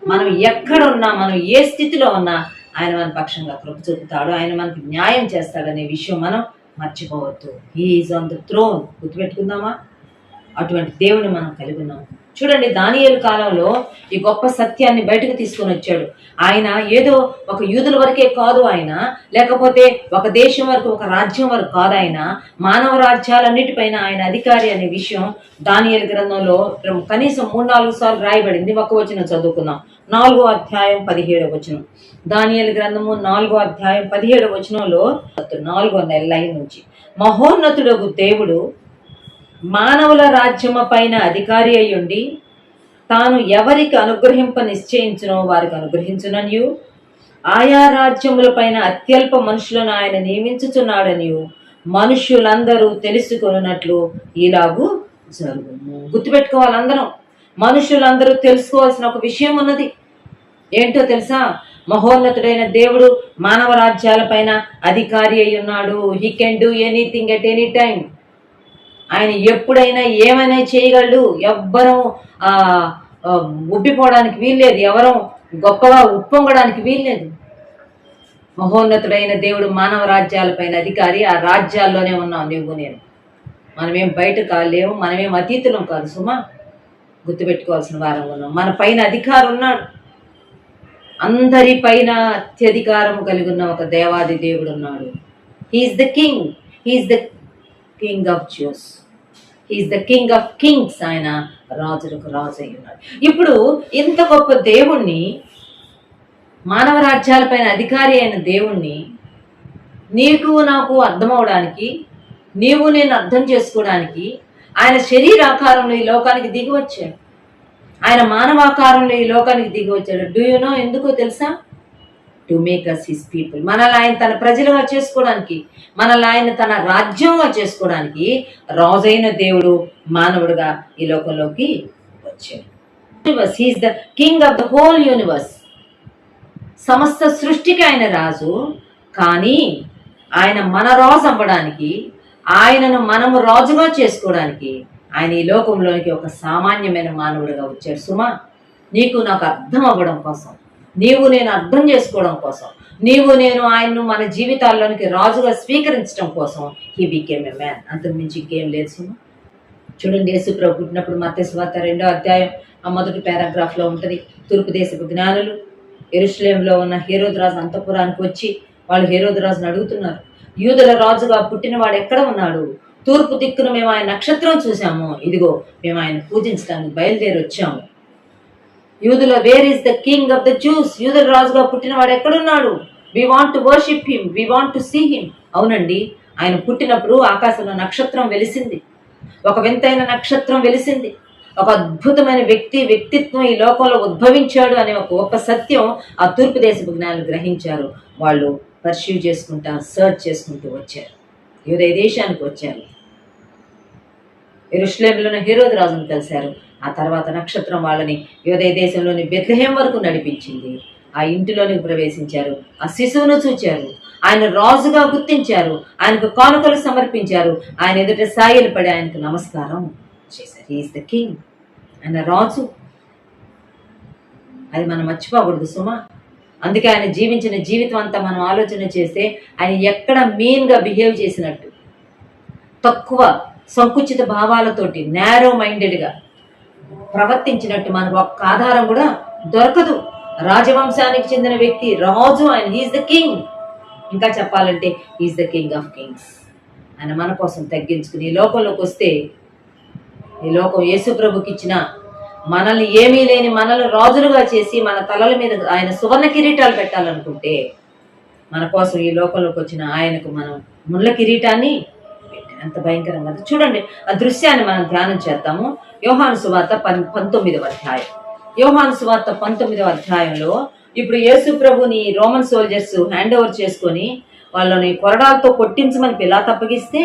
S4: మనం ఎక్కడున్నా, మనం ఏ స్థితిలో ఉన్నా ఆయన మన పక్షంగా కృప చూపుతాడు. ఆయన మనకు న్యాయం చేస్తాడనే విషయం మనం మర్చిపోవద్దు. He is on the throne. గుర్తుపెట్టుకుందామా? అటువంటి దేవుని మనం కలిగి ఉన్నాం. చూడండి, దానియేలు కాలంలో ఈ గొప్ప సత్యాన్ని బయటకు తీసుకొని వచ్చాడు. ఆయన ఏదో ఒక యూదుల వరకే కాదు, ఆయన లేకపోతే ఒక దేశం వరకు, ఒక రాజ్యం వరకు కాదు, ఆయన మానవ రాజ్యాలన్నిటిపైన ఆయన అధికారి అనే విషయం దానియేలు గ్రంథంలో కనీసం 3-4 సార్లు రాయబడింది. ఒక వచనం చదువుకుందాం. 4వ అధ్యాయం 17వ వచనం. దానియేలు గ్రంథము 4వ అధ్యాయం 17వ వచనంలో 4వ లైన్ నుంచి, మహోన్నతుడగు దేవుడు మానవుల రాజ్యము పైన అధికారి అయ్యుండి తాను ఎవరికి అనుగ్రహింప నిశ్చయించునో వారికి అనుగ్రహించుననియు, ఆయా రాజ్యముల పైన అత్యల్ప మనుషులను ఆయన నియమించుచున్నాడనియు మనుష్యులందరూ తెలుసుకొనున్నట్లు ఇలాగూ జరుగును. గుర్తుపెట్టుకోవాలి అందరం. మనుషులందరూ తెలుసుకోవాల్సిన ఒక విషయం ఉన్నది. ఏంటో తెలుసా? మహోన్నతుడైన దేవుడు మానవ రాజ్యాలపైన అధికారి అయి ఉన్నాడు. He can do anything at any time. ఆయన ఎప్పుడైనా ఏమైనా చేయగలడు. ఎవ్వరం ఉబ్బిపోవడానికి వీల్లేదు, ఎవరూ గొప్పగా ఉప్పొంగడానికి వీల్లేదు. మహోన్నతుడైన దేవుడు మానవ రాజ్యాలపైన అధికారి. ఆ రాజ్యాల్లోనే ఉన్నాం నువ్వు నేను. మనమేం బయట కాలేము, మనమేం అతీతులం కాదు సుమా. గుర్తుపెట్టుకోవాల్సిన వారం ఉన్నాం. మన పైన అధికారం ఉన్నాడు. అందరి పైన అత్యధికారము కలిగి ఉన్న ఒక దేవాది దేవుడు ఉన్నాడు. He is the king. He is the king of Jews. He is the king of kings. ఆయన రాజులకు రాజు అయి ఉన్నాడు. ఇప్పుడు ఇంత గొప్ప దేవుణ్ణి, మానవ రాజ్యాలపైన అధికారి అయిన దేవుణ్ణి నీకు నాకు అర్థమవడానికి, నీవు నేను అర్థం చేసుకోవడానికి ఆయన శరీరాకారంలో ఈ లోకానికి దిగి వచ్చాడు. ఆయన మానవాకారంలో ఈ లోకానికి దిగి వచ్చాడు. డూ యు నో ఎందుకో తెలుసా? To make us his people. మనల్ని ఆయన తన ప్రజలుగా చేసుకోవడానికి, మనల్ని ఆయన తన రాజ్యంగా చేసుకోవడానికి రాజైన దేవుడు మానవుడుగా ఈ లోకంలోకి వచ్చాడు. He is the king of the whole universe. సమస్త సృష్టికి ఆయన రాజు. కానీ ఆయన మన రాజు అవ్వడానికి, ఆయనను మనము రాజుగా చేసుకోవడానికి ఆయన ఈ లోకంలోనికి ఒక సామాన్యమైన మానవుడిగా వచ్చాడు సుమా. నీకు నాకు అర్థం అవ్వడం కోసం, నీవు నేను అర్థం చేసుకోవడం కోసం, నీవు నేను ఆయన్ను మన జీవితాల్లోనికి రాజుగా స్వీకరించడం కోసం హీ బికేమ్ ఎ మ్యాన్. అంతకుమించి ఇంకేం లేదు సుమా. చూడండి, యేసు ప్రభు పుట్టినప్పుడు మత్తయి సువార్త 2వ అధ్యాయం మొదటి పారాగ్రాఫ్లో ఉంటుంది. తూర్పు దేశపు జ్ఞానులు యెరూషలేములో ఉన్న హేరోదు రాజు అంతఃపురానికి వచ్చి వాళ్ళు హేరోదు రాజును అడుగుతున్నారు, యూదుల రాజుగా పుట్టినవాడు ఎక్కడ ఉన్నాడు? తూర్పు దిక్కును మేము ఆయన నక్షత్రం చూసాము, ఇదిగో మేము ఆయన పూజించడానికి బయలుదేరి వచ్చాము. యూదుల where is the king of the Jews? యూదుల రాజుగా పుట్టినవాడు ఎక్కడున్నాడు? We want to worship him, we want to see him. అవునండి, ఆయన పుట్టినప్పుడు ఆకాశంలో నక్షత్రం వెలిసింది. ఒక వింతైన నక్షత్రం వెలిసింది, ఒక అద్భుతమైన వ్యక్తిత్వం ఈ లోకంలో ఉద్భవించాడు అనే ఒక గొప్ప సత్యం ఆ తూర్పు దేశపు జ్ఞానులు గ్రహించారు. వాళ్ళు పర్స్యూ చేసుకుంటా సర్చ్ చేసుకుంటూ వచ్చారు, యూదయ దేశానికి వచ్చారు. యెరూషలేములోని హేరోదు రాజును కలిశారు. ఆ తర్వాత నక్షత్రం వాళ్ళని యూదయ దేశంలోని బెత్లెహేం వరకు నడిపించింది. ఆ ఇంటిలోనికి ప్రవేశించారు, ఆ శిశువును చూచారు, ఆయన రాజుగా గుర్తించారు, ఆయనకు కానుకలు సమర్పించారు, ఆయన ఎదుట సాగిలు పడి ఆయనకు నమస్కారం చేశారు. హీఈస్ ద కింగ్, ఆయన రాజు. అది మనం మర్చిపోకూడదు సుమా. అందుకే ఆయన జీవించిన జీవితం అంతా మనం ఆలోచన చేస్తే ఆయన ఎక్కడ మీన్గా బిహేవ్ చేసినట్టు, తక్కువ సంకుచిత భావాలతోటి నేరో మైండెడ్గా ప్రవర్తించినట్టు మనకు ఒక్క ఆధారం కూడా దొరకదు. రాజవంశానికి చెందిన వ్యక్తి, రాజు, ఆయన హీఈస్ ద కింగ్. ఇంకా చెప్పాలంటే he is the king of kings. ఆయన మన కోసం తగ్గించుకుని ఈ లోకంలోకి వస్తే, ఈ లోకం యేసు ప్రభుకి ఇచ్చిన మనల్ని ఏమీ లేని మనల్ని రాజులుగా చేసి మన తలల మీద ఆయన సువర్ణ కిరీటాలు పెట్టాలనుకుంటే, మన కోసం ఈ లోకంలోకి వచ్చిన ఆయనకు మనం ముళ్ళ కిరీటాన్ని పెట్టాం. ఎంత భయంకరంగా చూడండి. ఆ దృశ్యాన్ని మనం ధ్యానం చేద్దాము. యోహాను సువార్త 19వ అధ్యాయం. యోహాను సువార్త 19వ అధ్యాయంలో ఇప్పుడు యేసు ప్రభుని రోమన్ సోల్జర్స్ హ్యాండ్ ఓవర్ చేసుకొని వాళ్ళని కొరడాలతో కొట్టించమని పిలాతు అప్పగిస్తే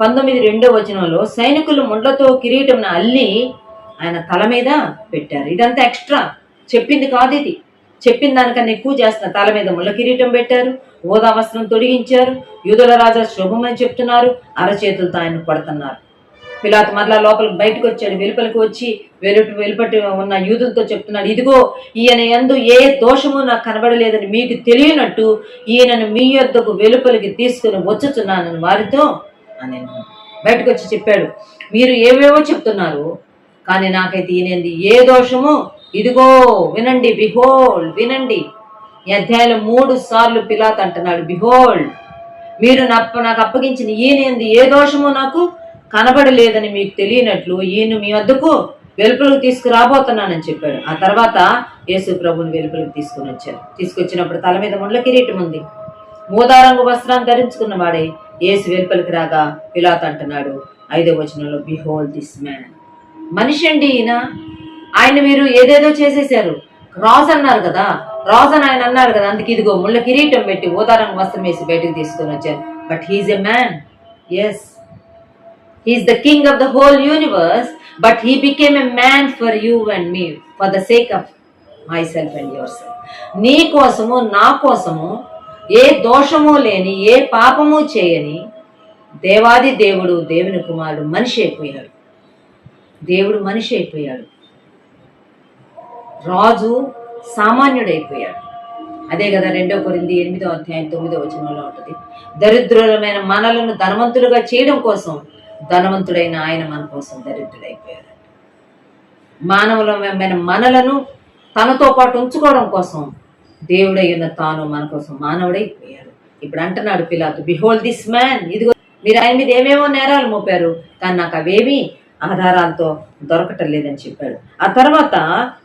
S4: 19:2 వచనంలో సైనికులు ముండ్లతో కిరీటం అల్లి ఆయన తల మీద పెట్టారు. ఇదంతా ఎక్స్ట్రా, చెప్పింది కాదు, ఇది చెప్పిన దానికన్నా ఎక్కువ చేస్తున్న. తల మీద ముళ్ళ కిరీటం పెట్టారు, ఓదా వస్త్రం తొడిగించారు, యూదుల రాజా శుభమని చెప్తున్నారు, అరచేతులతో ఆయన కొడుతున్నారు. పిలాతు మరలా లోపలికి బయటకు వచ్చాడు, వెలుపలికి వచ్చి వెలుపటి ఉన్న యూదులతో చెప్తున్నాడు, ఇదిగో ఈయన యందు ఏ దోషము నాకు కనబడలేదని మీకు తెలియనట్టు ఈయనను మీ యొద్దకు వెలుపలికి తీసుకుని వచ్చుచున్నానని వారితో అని బయటకు వచ్చి చెప్పాడు. మీరు ఏవేవో చెప్తున్నారు, కానీ నాకైతే ఈయనంది ఏ దోషము, ఇదిగో వినండి, బిహోల్డ్, వినండి. ఈ అధ్యాయంలో 3 సార్లు పిలాతు అంటున్నాడు, బిహోల్డ్, మీరు నాకు అప్పగించిన ఈయనంది ఏ దోషము నాకు కనబడలేదని మీకు తెలియనట్లు ఈయన మీ వద్దకు వెలుపలకు తీసుకురాబోతున్నానని చెప్పాడు. ఆ తర్వాత యేసు ప్రభుని వెలుపలకు తీసుకుని వచ్చారు. తీసుకొచ్చినప్పుడు తల మీద ముళ్ళ కిరీటం ఉంది, మోదారంగు వస్త్రాన్ని ధరించుకున్న వాడే యేసు వెలుపలికి రాగా పిలాతు అంటున్నాడు 5వ వచనంలో, బిహోల్డ్ దిస్ మ్యాన్. మనిషి అండి ఈయన, ఆయన మీరు ఏదేదో చేసేసారు. రాజు అన్నారు కదా, రాజు అని ఆయన అన్నారు కదా, అందుకే ఇదిగో ముళ్ళ కిరీటం పెట్టి ఓదారంగు వస్త్రం వేసి బయటకు తీసుకొని వచ్చారు. But he is a man. Yes, he is the king of the whole universe, but he became a man for you and me, for the sake of myself and yourself. నీ కోసము నా కోసము ఏ దోషము లేని, ఏ పాపము చేయని దేవాది దేవుడు, దేవుని కుమారుడు మనిషి అయిపోయాడు. దేవుడు మనిషి అయిపోయాడు, రాజు సామాన్యుడైపోయాడు. అదే కదా 2 కొరింథీ 8వ అధ్యాయం 9వ వచనంలో ఉంటుంది, దరిద్రులమైన మనలను ధనవంతులుగా చేయడం కోసం ధనవంతుడైన ఆయన మన కోసం దరిద్రుడైపోయాడు. మానవులమైన మనలను తనతో పాటు ఉంచుకోవడం కోసం దేవుడైన తాను మన కోసం మానవుడైపోయాడు. ఇప్పుడు అంటున్నాడు పిలాతు, బిహోల్డ్ దిస్ మ్యాన్. ఇదిగో మీరు ఆయన మీద ఏమేమో నేరాలు మోపారు, కానీ నాకు అవేమీ ఆధారాలతో దొరకటం లేదని చెప్పాడు. ఆ తర్వాత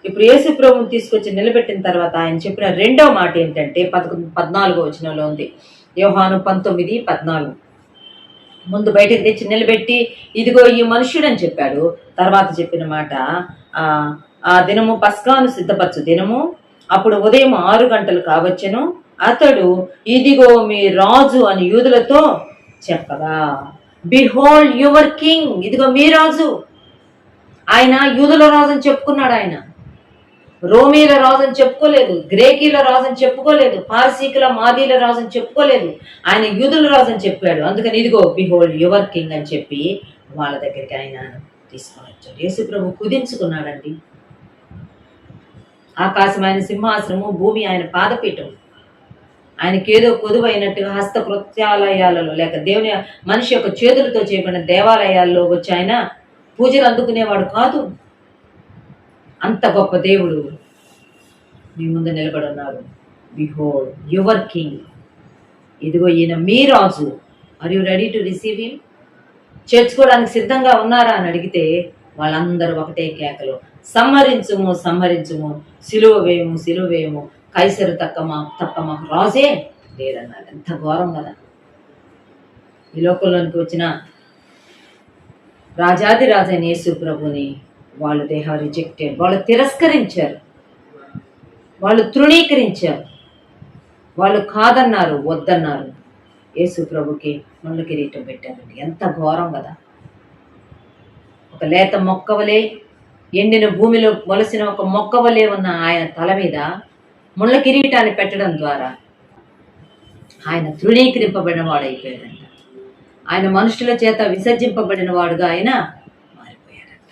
S4: ఇప్పుడు యేసు ప్రభువుని తీసుకొచ్చి నిలబెట్టిన తర్వాత ఆయన చెప్పిన 2వ మాట ఏంటంటే 14వ వచనంలో ఉంది. యోహాను 19:14. ముందు బయటకు తెచ్చి నిలబెట్టి ఇదిగో ఈ మనుష్యుడు అని చెప్పాడు. తర్వాత చెప్పిన మాట, ఆ దినము పస్కాను సిద్ధపరచు దినము, అప్పుడు ఉదయం 6 గంటలు కావచ్చును, అతడు ఇదిగో మీ రాజు అని యూదులతో చెప్పగా, బిహోల్డ్ యువర్ కింగ్. ఇదిగో మీ రాజు. ఆయన యూదుల రాజు అని చెప్పుకున్నాడు. ఆయన రోమీల రాజు అని చెప్పుకోలేదు, గ్రేకీల రాజు అని చెప్పుకోలేదు, పార్సీకుల మాదీల రాజు అని చెప్పుకోలేదు. ఆయన యూదుల రాజు అని చెప్పాడు. అందుకని ఇదిగో బిహోల్డ్ యువర్ కింగ్ అని చెప్పి వాళ్ళ దగ్గరికి ఆయన తీసుకొని వచ్చాడు. యేసు ప్రభు కుదించుకున్నాడండి. ఆకాశం ఆయన సింహాసనము, భూమి ఆయన పాదపీఠం. ఆయనకేదో కొదువైనట్టుగా హస్తకృత్యాలయాలలో లేక దేవుని మనిషి యొక్క చేతులతో చేయబడిన దేవాలయాల్లో వచ్చి ఆయన పూజలు అందుకునేవాడు కాదు. అంత గొప్ప దేవుడు మీ ముందు నిలబడి ఉన్నారు. Behold your king. ఇదిగో ఈయన మీ రాజు. Are you ready to receive him? చేర్చుకోవడానికి సిద్ధంగా ఉన్నారా అని అడిగితే వాళ్ళందరూ ఒకటే కేకలు, సంహరించుము, సంహరించుము, సిలువ వేయము, సిలువ వేయము, కైసరు తప్ప మాకు రాజే లేదన్నారు. ఎంత ఘోరం కదా! ఈ లోకంలోనికి వచ్చిన రాజాదిరాజైన యేసు ప్రభుని వాళ్ళు దే హ్యావ్ రిజెక్టెడ్. వాళ్ళు తిరస్కరించారు, వాళ్ళు తృణీకరించారు, వాళ్ళు కాదన్నారు, వద్దన్నారు. యేసు ప్రభుకి ముళ్ళ కిరీటం పెట్టారండి. ఎంత ఘోరం కదా! ఒక లేత మొక్కవలే, ఎండిన భూమిలో మొలసిన ఒక మొక్కవలే ఉన్న ఆయన తల మీద ముళ్ళ కిరీటాన్ని పెట్టడం ద్వారా ఆయన తృణీకరింపబడిన వాడు అయిపోయాడంట. ఆయన మనుషుల చేత విసర్జింపబడిన వాడుగా ఆయన మారిపోయాడంట.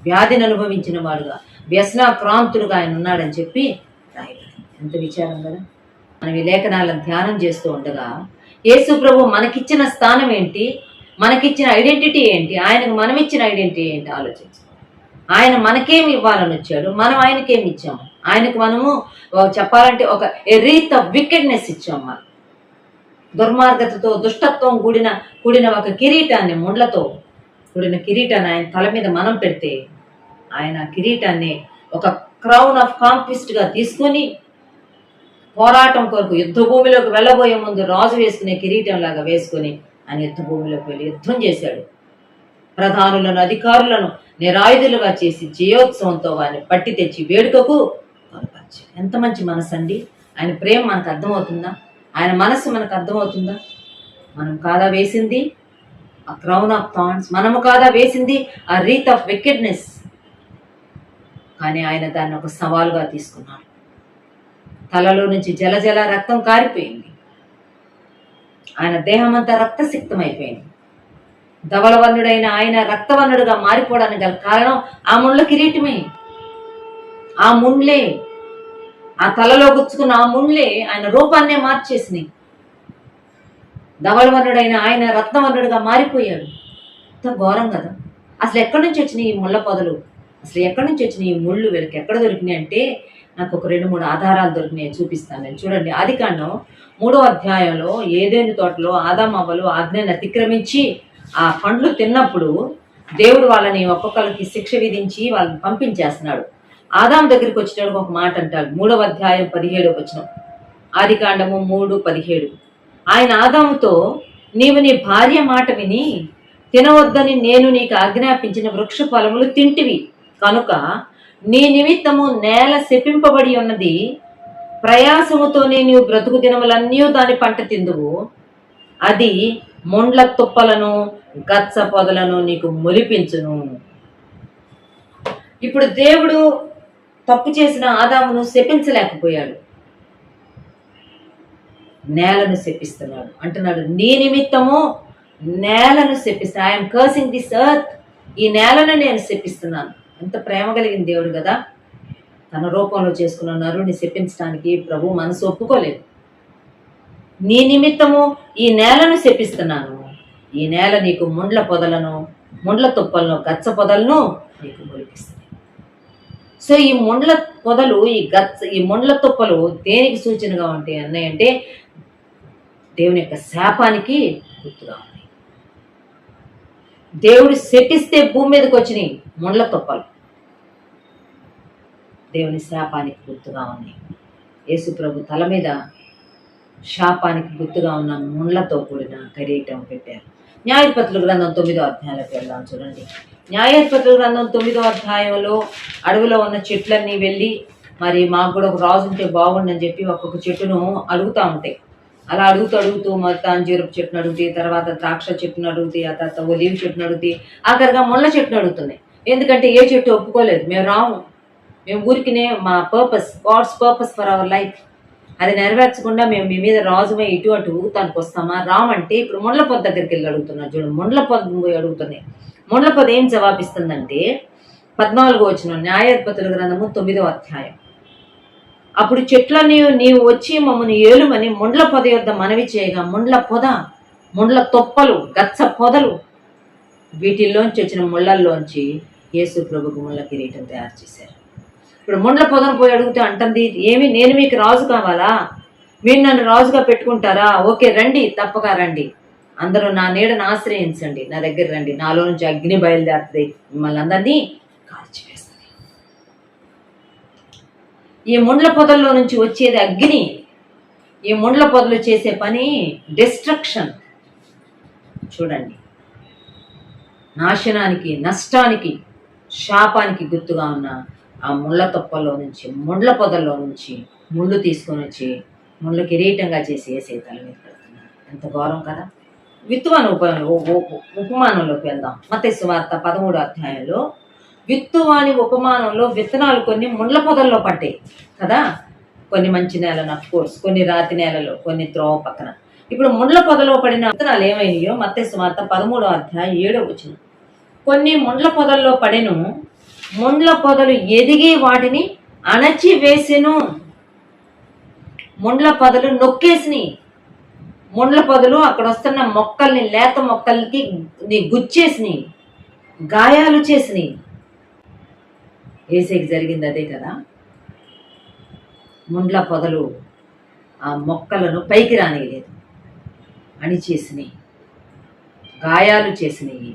S4: వ్యాధిని అనుభవించిన వాడుగా, వ్యసనాక్రాంతుడుగా ఆయన ఉన్నాడని చెప్పి రాయబడింది. ఎంత విచారం కదా! మనం ఈ లేఖనాలను ధ్యానం చేస్తూ ఉండగా యేసు ప్రభు మనకిచ్చిన స్థానం ఏంటి, మనకిచ్చిన ఐడెంటిటీ ఏంటి, ఆయనకు మనం ఇచ్చిన ఐడెంటిటీ ఏంటి ఆలోచించుకోవాలి. ఆయన మనకేమి ఇవ్వాలని వచ్చాడు, మనం ఆయనకేమి ఇచ్చాము? ఆయనకు మనము చెప్పాలంటే ఒక రీత్ ఆఫ్ వికెడ్నెస్ ఇచ్చాము. మనం దుర్మార్గతతో, దుష్టత్వం కూడిన ఒక కిరీటాన్ని, ముండ్లతో కూడిన కిరీటాన్ని ఆయన తల మీద మనం పెడితే, ఆయన కిరీటాన్ని ఒక క్రౌన్ ఆఫ్ కాంక్విస్ట్ గా తీసుకొని పోరాటం కొరకు యుద్ధ భూమిలోకి వెళ్ళబోయే ముందు రాజు వేసుకునే కిరీటం లాగా వేసుకొని ఆయన యుద్ధ భూమిలోకి వెళ్ళి యుద్ధం చేశాడు. ప్రధానులను, అధికారులను నిరాయుధులుగా చేసి జయోత్సవంతో వారిని పట్టి తెచ్చి వేడుకకు కొనపరిచాడు. ఎంత మంచి మనసు అండి! ఆయన ప్రేమ మనకు అర్థమవుతుందా? ఆయన మనస్సు మనకు అర్థమవుతుందా? మనం కాదా వేసింది ఆ క్రౌన్ ఆఫ్ థార్న్స్? మనము కాదా వేసింది ఆ రీత్ ఆఫ్ వికెడ్నెస్? కానీ ఆయన దాన్ని ఒక సవాలుగా తీసుకున్నాడు. తలలో నుంచి జల రక్తం కారిపోయింది. ఆయన దేహం అంతా రక్తసిక్తమైపోయింది. ధవళవర్ణుడైన ఆయన రక్తవర్ణుడుగా మారిపోవడానికి గల కారణం ఆ ముళ్ళ కిరీటమే. ఆ ముండ్లే, ఆ తలలో గుచ్చుకున్న ఆ ముండ్లే ఆయన రూపాన్నే మార్చేసినాయి. ధవళవర్ణుడైన ఆయన రత్నవర్ణుడుగా మారిపోయాడు. ఎంత ఘోరం కదా! అసలు ఎక్కడి నుంచి వచ్చినాయి ఈ ముళ్ళ పొదలు? అసలు ఎక్కడి నుంచి వచ్చినాయి ఈ ముళ్ళు? వీళ్ళకి ఎక్కడ దొరికినాయి అంటే నాకు ఒక 2-3 ఆధారాలు దొరికినాయి, చూపిస్తాను నేను. చూడండి, ఆదికాండం 3వ అధ్యాయంలో ఏదెను తోటలో ఆదాము అవ్వలు ఆజ్ఞను అతిక్రమించి ఆ పండ్లు తిన్నప్పుడు దేవుడు వాళ్ళని ఒక్కొక్కరికి శిక్ష విధించి వాళ్ళని పంపించేస్తున్నాడు. ఆదాము దగ్గరికి వచ్చేటప్పుడు ఒక మాట అంటాడు. 3వ అధ్యాయం 17వ వచనం, ఆదికాండము 3:17. ఆయన ఆదాముతో, నీవు నీ భార్య మాట విని తినవద్దని నేను నీకు ఆజ్ఞాపించిన వృక్ష ఫలములు తింటివి కనుక నీ నిమిత్తము నేల శపింపబడి ఉన్నది, ప్రయాసముతోనే నీవు బ్రతుకు దినములన్నీ దాని పంట తిందువు, అది ముండ్ల తుప్పలను గచ్చ పొదలను నీకు మొలిపించును. ఇప్పుడు దేవుడు తప్పు చేసిన ఆదామును శపించలేకపోయాడు, నేలను శపిస్తున్నాడు. అంటున్నాడు, నీ నిమిత్తము నేలను శపిస్తా. I'm cursing this earth. ఈ నేలను నేను శపిస్తున్నాను. ఎంత ప్రేమ కలిగిన దేవుడు కదా! తన రూపంలో చేసుకున్న నరుని శపించడానికి ప్రభు మనసు ఒప్పుకోలేదు. నీ నిమిత్తము ఈ నేలను శపిస్తున్నాను, ఈ నేల నీకు ముండ్ల పొదలను, ముండ్ల తుప్పలను, గచ్చ పొదలను నీకు మొలిపిస్తుంది. సో ఈ ముండ్ల పొదలు, ఈ ముండ్ల తుప్పలు దేనికి సూచనగా ఉంటాయి అన్నాయంటే దేవుని యొక్క శాపానికి గుర్తుగా ఉన్నాయి. దేవుడు శపిస్తే భూమి మీదకి వచ్చినాయి ముండ్ల తుప్పలు, దేవుని శాపానికి గుర్తుగా ఉన్నాయి. యేసు ప్రభు తల మీద శాపానికి గుర్తుగా ఉన్న ముండ్లతో కూడిన కిరీటం పెట్టారు. న్యాయాధిపతుల గ్రంథం 9వ అధ్యాయంలోకి వెళ్దాం. చూడండి, న్యాయాధిపతుల గ్రంథం 9వ అధ్యాయంలో అడవిలో ఉన్న చెట్లన్నీ వెళ్ళి, మరి మాకు కూడా ఒక రాజు ఉంటే బాగుండని చెప్పి ఒక్కొక్క చెట్టును అడుగుతూ ఉంటాయి. అలా అడుగుతూ మొత్తం అంజూరపు చెట్టును అడుగుతాయి, తర్వాత ద్రాక్ష చెట్టును అడుగుతాయి, ఆ తర్వాత ఒలీవ్ చెట్టును అడుగుతాయి, ఆఖరిగా ముళ్ళ చెట్టును అడుగుతున్నాయి. ఎందుకంటే ఏ చెట్టు ఒప్పుకోలేదు, మేము రాము, మేము ఊరికినే మా purpose, God's purpose for our life, అది నెరవేర్చకుండా మేము మీ మీద రాజుమై ఇటు అటు ఊగుతానికి వస్తామా? రామంటే ఇప్పుడు ముండ్ల పొద దగ్గరికి వెళ్ళి అడుగుతున్నారు. చూడండి, ముండ్ల పొద పోయి అడుగుతున్నాయి. ముండ్ల పొద ఏం జవాబిస్తుందంటే 14వ వచనం, న్యాయాధిపతుల గ్రంథము 9వ అధ్యాయం. అప్పుడు చెట్లని నీవు వచ్చి మమ్మల్ని ఏలుమని ముండ్ల పొద యొద్ద మనవి చేయగా, ముండ్ల పొద, ముండ్ల తొప్పలు, గచ్చ పొదలు, వీటిల్లోంచి వచ్చిన ముళ్ళల్లోంచి యేసు ప్రభుకు ముళ్ళ కిరీటం తయారు చేశారు. ఇప్పుడు ముండ్ల పొదను పోయి అడిగితే అంటుంది, ఏమి నేను మీకు రాజు కావాలా? మీరు నన్ను రాజుగా పెట్టుకుంటారా? ఓకే రండి, తప్పక రండి, అందరూ నా నీడను ఆశ్రయించండి, నా దగ్గర రండి, నాలో నుంచి అగ్ని బయలుదేరుతుంది, మిమ్మల్ని అందరినీ కాల్చివేస్తుంది. ఈ ముండ్ల పొదల్లో నుంచి వచ్చేది అగ్ని. ఈ ముండ్ల పొదలు చేసే పని డిస్ట్రక్షన్. చూడండి, నాశనానికి, నష్టానికి, శాపానికి గుర్తుగా ఉన్న ఆ ముళ్ళ తొప్పల్లో నుంచి, ముళ్ళ పొదల్లో నుంచి ముళ్ళు తీసుకొని వచ్చి ముళ్ళ కిరీటంగా చేసి యేసయ్య తల మీద పెడుతున్నారు. ఎంత ఘోరం కదా. విత్తువాని ఉపమానంలోకి వెళ్దాం. మత్తయి సువార్త 13వ అధ్యాయంలో విత్తువాని ఉపమానంలో విత్తనాలు కొన్ని ముళ్ళ పొదల్లో పడ్డాయి కదా. కొన్ని మంచి నేలను, అఫ్ కోర్స్, కొన్ని రాతి నేలలో, కొన్ని త్రోవ పక్కన. ఇప్పుడు ముళ్ళ పొదలో పడిన విత్తనాలు ఏమైనాయో మత్తయి సువార్త 13వ అధ్యాయం 7వ వచనం. కొన్ని ముండ్ల పొదల్లో పడెను, ముండ్ల పొదలు ఎదిగి వాటిని అణచి వేసెను. ముండ్ల పొదలు నొక్కేసినాయి. ముండ్ల పొదలు అక్కడ వస్తున్న మొక్కల్ని, లేత మొక్కలకి గుచ్చేసినాయి, గాయాలు చేసినాయి. యేసయ్యకి జరిగింది అదే కదా. ముండ్ల పొదలు ఆ మొక్కలను పైకి రానియలేదు, అణిచేసినాయి, గాయాలు చేసినాయి,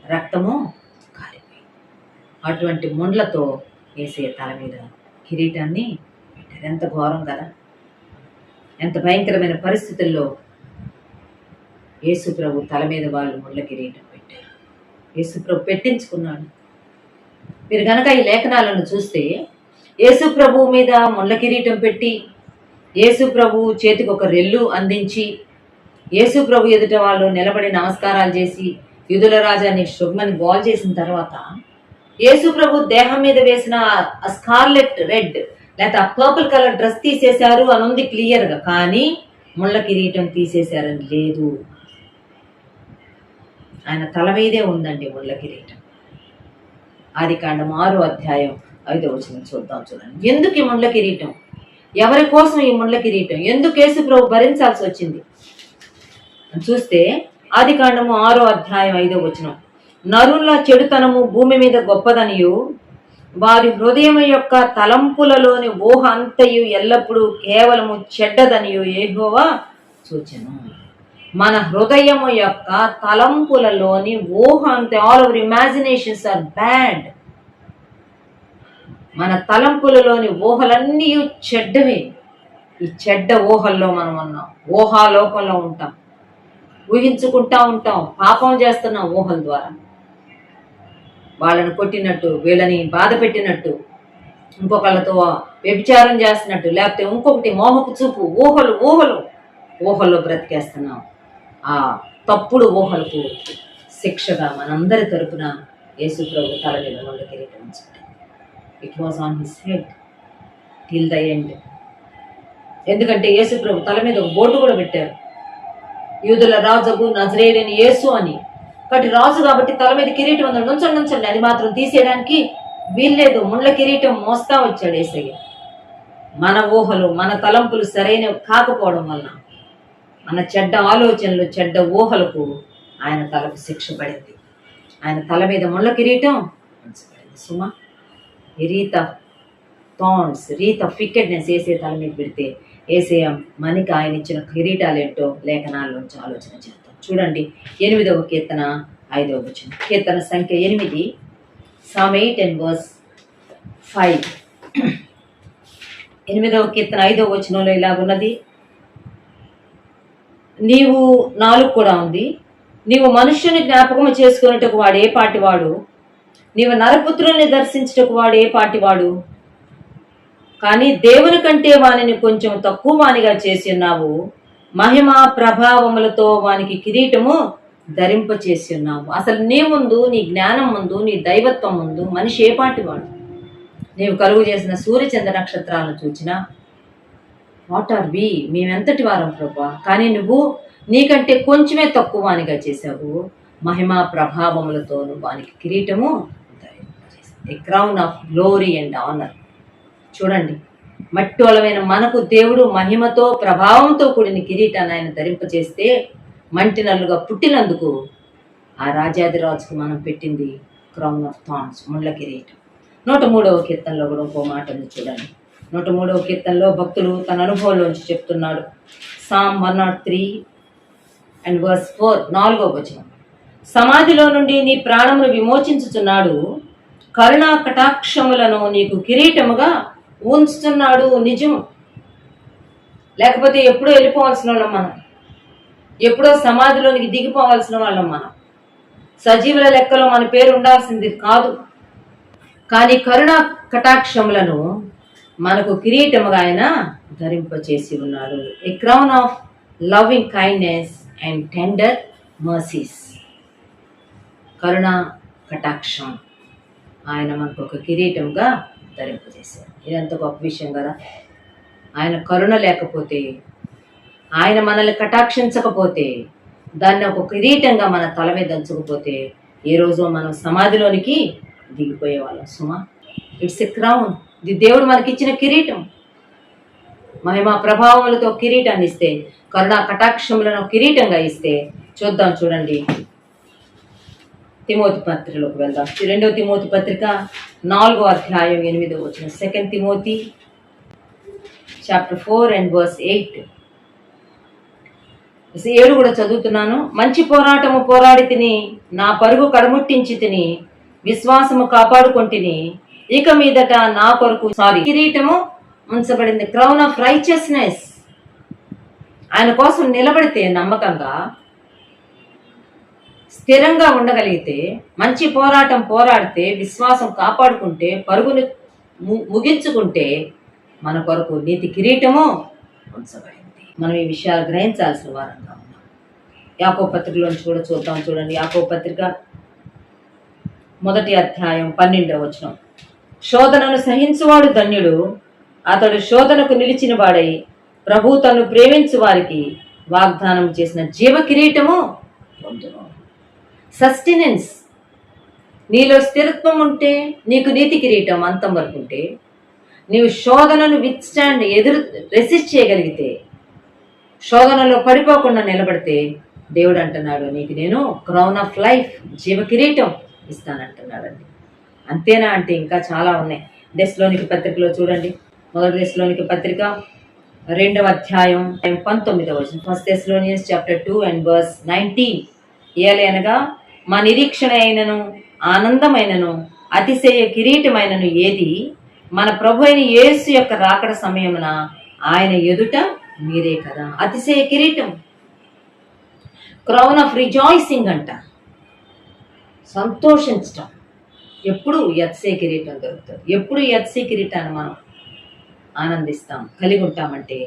S4: రక్తము కారిపోయింది. అటువంటి ముండ్లతో యేసయ్య తల మీద కిరీటాన్ని పెట్టారు. ఎంత ఘోరం కదా. ఎంత భయంకరమైన పరిస్థితుల్లో యేసు ప్రభు తల మీద వాళ్ళు ముళ్ళ కిరీటం పెట్టారు. యేసు ప్రభు పెట్టించుకున్నాడు. మీరు కనుక ఈ లేఖనాలను చూస్తే యేసు ప్రభు మీద ముళ్ళ కిరీటం పెట్టి, యేసు ప్రభు చేతికి ఒక రెల్లు అందించి, యేసు ప్రభు ఎదుట వాళ్ళు నిలబడి నమస్కారాలు చేసి యూదుల రాజాని శుభ్మని గోల్ చేసిన తర్వాత యేసు ప్రభు దేహం మీద వేసిన స్కార్లెట్ రెడ్ లేకపోతే ఆ పర్పుల్ కలర్ డ్రెస్ తీసేశారు అని ఉంది క్లియర్గా. కానీ ముళ్ళ కిరీటం తీసేశారని లేదు. ఆయన తల మీదే ఉందండి ముళ్ళ కిరీటం. ఆదికాండం 6వ అధ్యాయం 5వ వచనం చూద్దాం. చూడండి, ఎందుకు ఈ ముళ్ళ కిరీటం, ఎవరి కోసం ఈ ముళ్ళ కిరీటం, ఎందుకు యేసు ప్రభు భరించాల్సి వచ్చింది చూస్తే ఆదికాండము 6వ అధ్యాయం 5వ వచనం. నరుల చెడుతనము భూమి మీద గొప్పదనియు, వారి హృదయం యొక్క తలంపులలోని ఊహ అంతయు ఎల్లప్పుడూ కేవలము చెడ్డదనియు యెహోవా సూచన. మన హృదయము యొక్క తలంపులలోని ఊహ అంతే, all our imaginations are bad. మన తలంపులలోని ఊహలన్నీ చెడ్డవే. ఈ చెడ్డ ఊహల్లో మనం ఉన్నాం, ఊహాలోకంలో ఉంటాం, ఊహించుకుంటా ఉంటాం, పాపం చేస్తున్నాం ఊహల ద్వారా. వాళ్ళని కొట్టినట్టు, వీళ్ళని బాధ పెట్టినట్టు, ఇంకొకళ్ళతో వ్యభిచారం చేస్తున్నట్టు, లేకపోతే ఇంకొకటి మోహపు చూపు, ఊహల్లో బ్రతికేస్తున్నాం. ఆ తప్పుడు ఊహలకు శిక్షగా మనందరి తరపున యేసు ప్రభు తల మీద ముళ్ళ కిరీటం ఉంచాడు. It was on his head till the end. ఎందుకంటే యేసు ప్రభు తల మీద ఒక బోటు కూడా పెట్టారు, యూదుల రాజుకు నజరేయుడైన యేసు అని. కాబట్టి రాజు కాబట్టి తల మీద కిరీటం ఉందండి, నుంచండి, అది మాత్రం తీసేయడానికి వీల్లేదు. ముళ్ళ కిరీటం మోస్తా వచ్చాడు యేసయ్య. మన ఊహలు, మన తలంపులు సరైనవి కాకపోవడం వలన, మన చెడ్డ ఆలోచనలు, చెడ్డ ఊహలకు ఆయన తలకు శిక్ష పడింది. ఆయన తల మీద ముళ్ళ కిరీటం ఉంచబడింది. సుమా, ఈ wreath of thorns, wreath of wickedness యేసయ్య తల మీద పెడితే యేసయ్య మనకి ఆయన ఇచ్చిన కిరీటాలు ఏంటో లేఖనాల్లోంచి ఆలోచన చేద్దాం. చూడండి, 8వ కీర్తన 5వ వచనం. కీర్తన సంఖ్య 8, Psalm 8 and verse 5. 8వ కీర్తన 5వ వచనంలో ఇలాగున్నది, నీవు 4 కూడా ఉంది, నీవు మనుష్యుని జ్ఞాపకము చేసుకున్నట్టుకు వాడు ఏ పాటివాడు, నీవు నరపుత్రుల్ని దర్శించుటకు వాడు ఏ పాటివాడు, కానీ దేవుని కంటే వానిని కొంచెం తక్కువ వానిగా చేసి ఉన్నావు, మహిమ ప్రభావములతో వానికి కిరీటము ధరింప చేసి ఉన్నావు. అసలు నీ ముందు, నీ జ్ఞానం ముందు, నీ దైవత్వం ముందు మనిషి ఏ పాటివాడు? నీవు కలుగు చేసిన సూర్యచంద్ర నక్షత్రాలను చూచినా వాట్ ఆర్ వి, మేమెంతటి వారం ప్రభా, కానీ నువ్వు నీకంటే కొంచెమే తక్కువ వానిగా చేశావు, మహిమా ప్రభావములతో నువ్వు వానికి కిరీటము ధరింపజేసావు, a crown of glory and honour. చూడండి, మట్టోళమైన మనకు దేవుడు మహిమతో ప్రభావంతో కూడిన కిరీటాన్ని ఆయన ధరింపచేస్తే, మంటినల్లుగా పుట్టినందుకు ఆ రాజాదిరాజుకు మనం పెట్టింది క్రౌన్ ఆఫ్ థార్న్స్, ముళ్ళ కిరీటం. 103వ కీర్తనలో కూడా ఇంకో మాట ఉంది చూడండి. 103వ కీర్తనలో భక్తులు తన అనుభవంలోంచి చెప్తున్నాడు. Psalm 103 and verse 4, 4వ వచనం. సమాధిలో నుండి నీ ప్రాణమును విమోచించుచున్నాడు, కరుణా కటాక్షములను నీకు కిరీటముగా ఉంచుతున్నాడు. నిజం, లేకపోతే ఎప్పుడో వెళ్ళిపోవాల్సిన వాళ్ళం మనం, ఎప్పుడో సమాధిలోనికి దిగిపోవాల్సిన వాళ్ళం మనం. సజీవుల లెక్కలో మన పేరు ఉండాల్సింది కాదు. కానీ కరుణా కటాక్షములను మనకు కిరీటముగా ఆయన ధరింపచేసి ఉన్నాడు. ఏ crown of loving kindness and tender mercies. కరుణా కటాక్షం ఆయన మనకు ఒక కిరీటంగా ధరింపజేశారు. ఇదంత గొప్ప విషయం కదా. ఆయన కరుణ లేకపోతే, ఆయన మనల్ని కటాక్షించకపోతే, దాన్ని ఒక కిరీటంగా మన తల మీద దంచకపోతే ఏ రోజు మనం సమాధిలోనికి దిగిపోయే వాళ్ళం సుమా. It's a crown. ఇది దేవుడు మనకిచ్చిన కిరీటం. మహిమ ప్రభావములతో కిరీటాన్ని ఇస్తే, కరుణా కటాక్షములను కిరీటంగా ఇస్తే చూద్దాం. చూడండి, తిమోతి పత్రికలోకి వెళ్దాం. 2వ తిమోతి పత్రిక 4వ అధ్యాయం 8వ వచనం. 2 తిమోతి చాప్టర్ 4 and verse 8. 7 కూడా చదువుతున్నాను. మంచి పోరాటము పోరాడి తిని, నా పరుగు కడముట్టించి తిని, విశ్వాసము కాపాడుకొంటిని. ఇక మీదట నా కొరకు కిరీటము ఉంచబడింది. Crown of righteousness. ఆయన కోసం నిలబడితే, నమ్మకంగా స్థిరంగా ఉండగలిగితే, మంచి పోరాటం పోరాడితే, విశ్వాసం కాపాడుకుంటే, పరుగును ముగించుకుంటే మన కొరకు నీతి కిరీటము ఉంచబడింది. మనం ఈ విషయాలు గ్రహించాల్సిన వారంగా ఉన్నాం. యాకోబు పత్రికలోంచి కూడా చూద్దాం. చూడండి, యాకోబు పత్రిక 1వ అధ్యాయం 12వ వచనం. శోధనను సహించువాడు ధన్యుడు, అతడు శోధనకు నిలిచిన వాడై ప్రభు తను ప్రేమించు వారికి వాగ్దానం చేసిన జీవ కిరీటము పొందును. సస్టెనెన్స్. నీలో స్థిరత్వం ఉంటే నీకు నీతి కిరీటం అంతం వరకు ఉంటే, నీవు శోధనను రెసిస్ట్ చేయగలిగితే, శోధనలో పడిపోకుండా నిలబడితే, దేవుడు అంటున్నాడు నీకు నేను క్రౌన్ ఆఫ్ లైఫ్, జీవ కిరీటం ఇస్తానంటున్నాడండి. అంతేనా అంటే ఇంకా చాలా ఉన్నాయి. దెస్సలోనికీ పత్రికలో చూడండి, 1వ దెస్సలోనికీ పత్రిక 2వ అధ్యాయం 19వ వచనం. 1 Thessalonians chapter 2 and verse 19. ఏలయనగా మా నిరీక్షణ అయినను ఆనందమైనను అతిశయ కిరీటమైనను ఏది, మన ప్రభు అయిన యేసు యొక్క రాకడ సమయమున ఆయన ఎదుట మీరే కదా. అతిశయ కిరీటం, క్రౌన్ ఆఫ్ రిజాయిసింగ్ అంట, సంతోషించటం. ఎప్పుడు అతిశయ కిరీటం దొరుకుతుంది. ఎప్పుడు అతిశయ కిరీటాన్ని మనం ఆనందిస్తాం, కలిగి ఉంటామంటే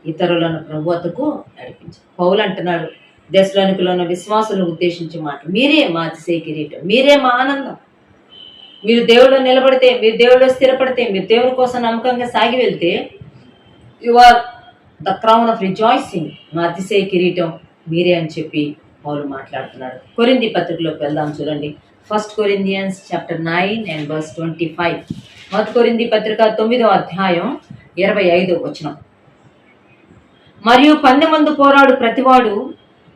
S4: ఇతరులను ప్రభువతకు నడిపించాం. పౌలు అంటున్నాడు దెస్సలోనికలో ఉన్న విశ్వాసులను ఉద్దేశించి మాట, మీరే మా అతిశయ కిరీటం, మీరే మా ఆనందం. మీరు దేవుడిలో నిలబడితే, మీరు దేవుడిలో స్థిరపడితే, మీరు దేవుడి కోసం నమ్మకంగా సాగి వెళ్తే, you are the crown of rejoicing. మా అతిశయ కిరీటం మీరే అని చెప్పి పౌలు మాట్లాడుతున్నాడు. కొరింథీ పత్రికలోకి వెళ్దాం. చూడండి, 1 Corinthians chapter 9 and verse 25. 1 కొరింథీ పత్రిక 9వ అధ్యాయం 25వ వచనం. మరియు పందెమందు పోరాడు ప్రతివాడు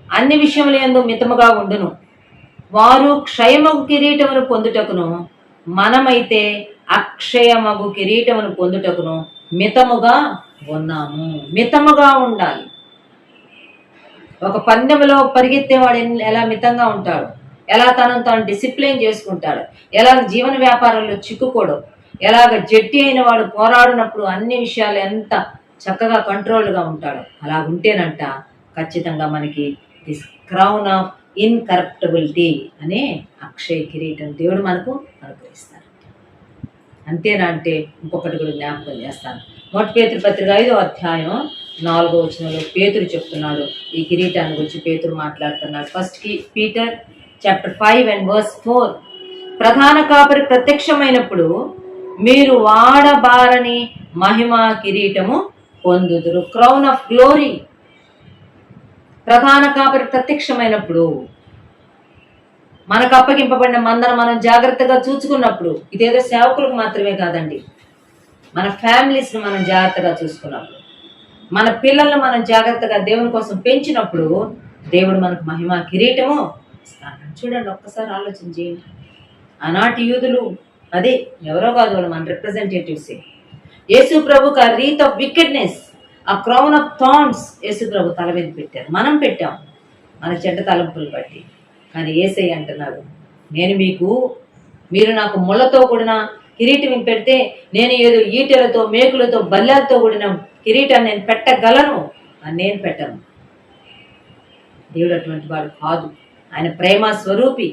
S4: అన్ని విషయములందు మితముగా ఉండును. వారు క్షయమగు కిరీటమును పొందుటకును, మనమైతే అక్షయమగు కిరీటమును పొందుటకును మితముగా ఉన్నాము. మితముగా ఉండాలి. ఒక పందెములో పరిగెత్తేవాడు ఎలా మితంగా ఉంటాడు, ఎలా తనను తాను డిసిప్లిన్ చేసుకుంటాడు, ఎలాగ జీవన వ్యాపారంలో చిక్కుకోడు, ఎలాగ జట్టి అయిన వాడు పోరాడినప్పుడు అన్ని విషయాలు ఎంత చక్కగా కంట్రోల్గా ఉంటాడు, అలా ఉంటేనంట ఖచ్చితంగా మనకి దిస్ క్రౌన్ ఆఫ్ ఇన్కరప్టబిలిటీ అనే అక్షయ కిరీటం దేవుడు మనకు అనుగ్రహిస్తాడు. అంతేనా అంటే ఇంకొకటి కూడా జ్ఞాపకం చేస్తాను. 1 పేతురు పత్రిక 5వ అధ్యాయం 4వ వచనంలో పేతురు చెప్తున్నాడు, ఈ కిరీటాన్ని గురించి పేతురు మాట్లాడుతున్నాడు. 1 Peter chapter 5 and verse 4. ప్రధాన కాపరి ప్రత్యక్షమైనప్పుడు మీరు వాడబారని మహిమ కిరీటము పొందుదురు. Crown of glory. ప్రధాన కాపరి ప్రత్యక్షమైనప్పుడు, మనకు అప్పగింపబడిన మందను మనం జాగ్రత్తగా చూసుకున్నప్పుడు, ఇదేదో సేవకులకు మాత్రమే కాదండి, మన ఫ్యామిలీస్ని మనం జాగ్రత్తగా చూసుకున్నప్పుడు, మన పిల్లల్ని మనం జాగ్రత్తగా దేవుని కోసం పెంచినప్పుడు దేవుడు మనకు మహిమ కిరీటము ఇస్తాడు. చూడండి, ఒక్కసారి ఆలోచన చేయండి. ఆనాటి యూదులు, అదే ఎవరో కాదు, వాళ్ళు మన రిప్రజెంటేటివ్సే. యేసు ప్రభుకు ఆ రీత్ ఆఫ్ వికెడ్నెస్, ఆ క్రౌన్ ఆఫ్ థార్న్స్ యేసు ప్రభు తల మీద పెట్టారు. మనం పెట్టాం మన చెడ్డ తలంపులు బట్టి. కానీ యేసయ్య అంటున్నాడు, మీరు నాకు ముళ్ళతో కూడిన కిరీటం పెడితే, నేను ఏదో ఈటెలతో మేకులతో బల్లెలతో కూడిన కిరీటాన్ని నేను పెట్టగలను అని నేను పెట్టను. దేవుడు అటువంటి వాడు కాదు. ఆయన ప్రేమ స్వరూపి,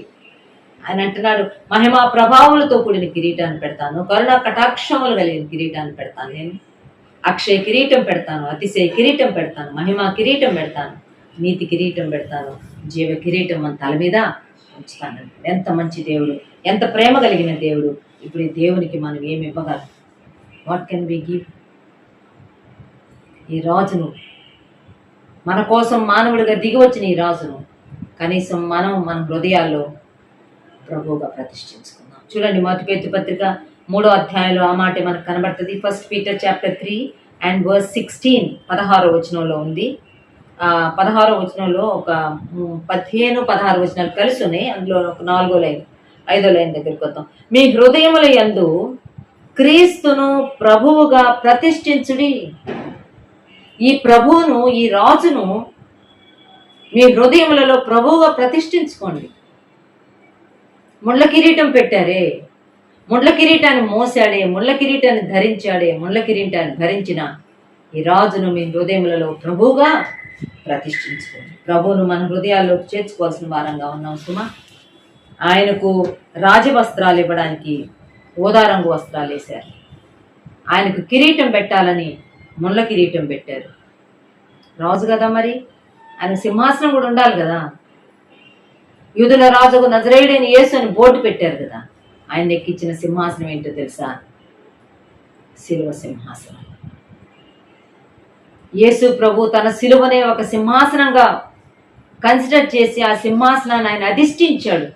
S4: ఆయన అంటున్నాడు, మహిమా ప్రభావములతో కూడిన కిరీటాన్ని పెడతాను, కరుణా కటాక్షములు కలిగిన కిరీటాన్ని పెడతాను, నేను అక్షయ కిరీటం పెడతాను, అతిశయ కిరీటం పెడతాను, మహిమా కిరీటం పెడతాను, నీతి కిరీటం పెడతాను, జీవ కిరీటం మన తల మీద ఉంచుతాను. ఎంత మంచి దేవుడు, ఎంత ప్రేమ కలిగిన దేవుడు. ఇప్పుడు ఈ దేవునికి మనం ఏమి ఇవ్వగలం? What can we give? ఈ రాజును, మన కోసం మానవుడిగా దిగి వచ్చిన ఈ రాజును కనీసం మనం మన హృదయాల్లో ప్రభువుగా ప్రతిష్ఠించుకుందాం. చూడండి, మొదటి పేతురు పత్రిక 3వ అధ్యాయంలో ఆ మాట మనకు కనబడుతుంది. 1 Peter chapter 3 and verse 16, 16వ వచనంలో ఉంది. 16వ వచనంలో ఒక 15, 16 వచనాలు కలిసి ఉన్నాయి. అందులో ఒక 4వ లైన్, 5వ లైన్ దగ్గరికి వద్దాం. మీ హృదయముల యందు క్రీస్తును ప్రభువుగా ప్రతిష్ఠించుడి. ఈ ప్రభువును, ఈ రాజును మీ హృదయములలో ప్రభువుగా ప్రతిష్ఠించుకోండి. ముళ్ళ కిరీటం పెట్టారే, ముళ్ళ కిరీటాన్ని మోసాడే, ముళ్ళ కిరీటాన్ని ధరించాడే, ముళ్ళ కిరీటాన్ని ధరించిన ఈ రాజును మీ హృదయములలో ప్రభువుగా ప్రతిష్ఠించుకోండి. ప్రభువును మన హృదయాల్లో చేర్చుకోవాల్సిన వారంగా ఉన్నాం సుమా. ఆయనకు రాజవస్త్రాలు ఇవ్వడానికి ఊదా రంగు వస్త్రాలు వేశారు. ఆయనకు కిరీటం పెట్టాలని ముళ్ళ కిరీటం పెట్టారు. రాజు కదా, మరి ఆయన సింహాసనం కూడా ఉండాలి కదా. యూదుల రాజుకు నజరేయుడైన యేసు అని బోర్డు పెట్టారు కదా. ఆయన ఎక్కించిన సింహాసనం ఏంటో తెలుసా? శిలువ సింహాసనం. యేసు ప్రభు తన శిలువనే ఒక సింహాసనంగా కన్సిడర్ చేసి ఆ సింహాసనాన్ని ఆయన అధిష్ఠించాడు.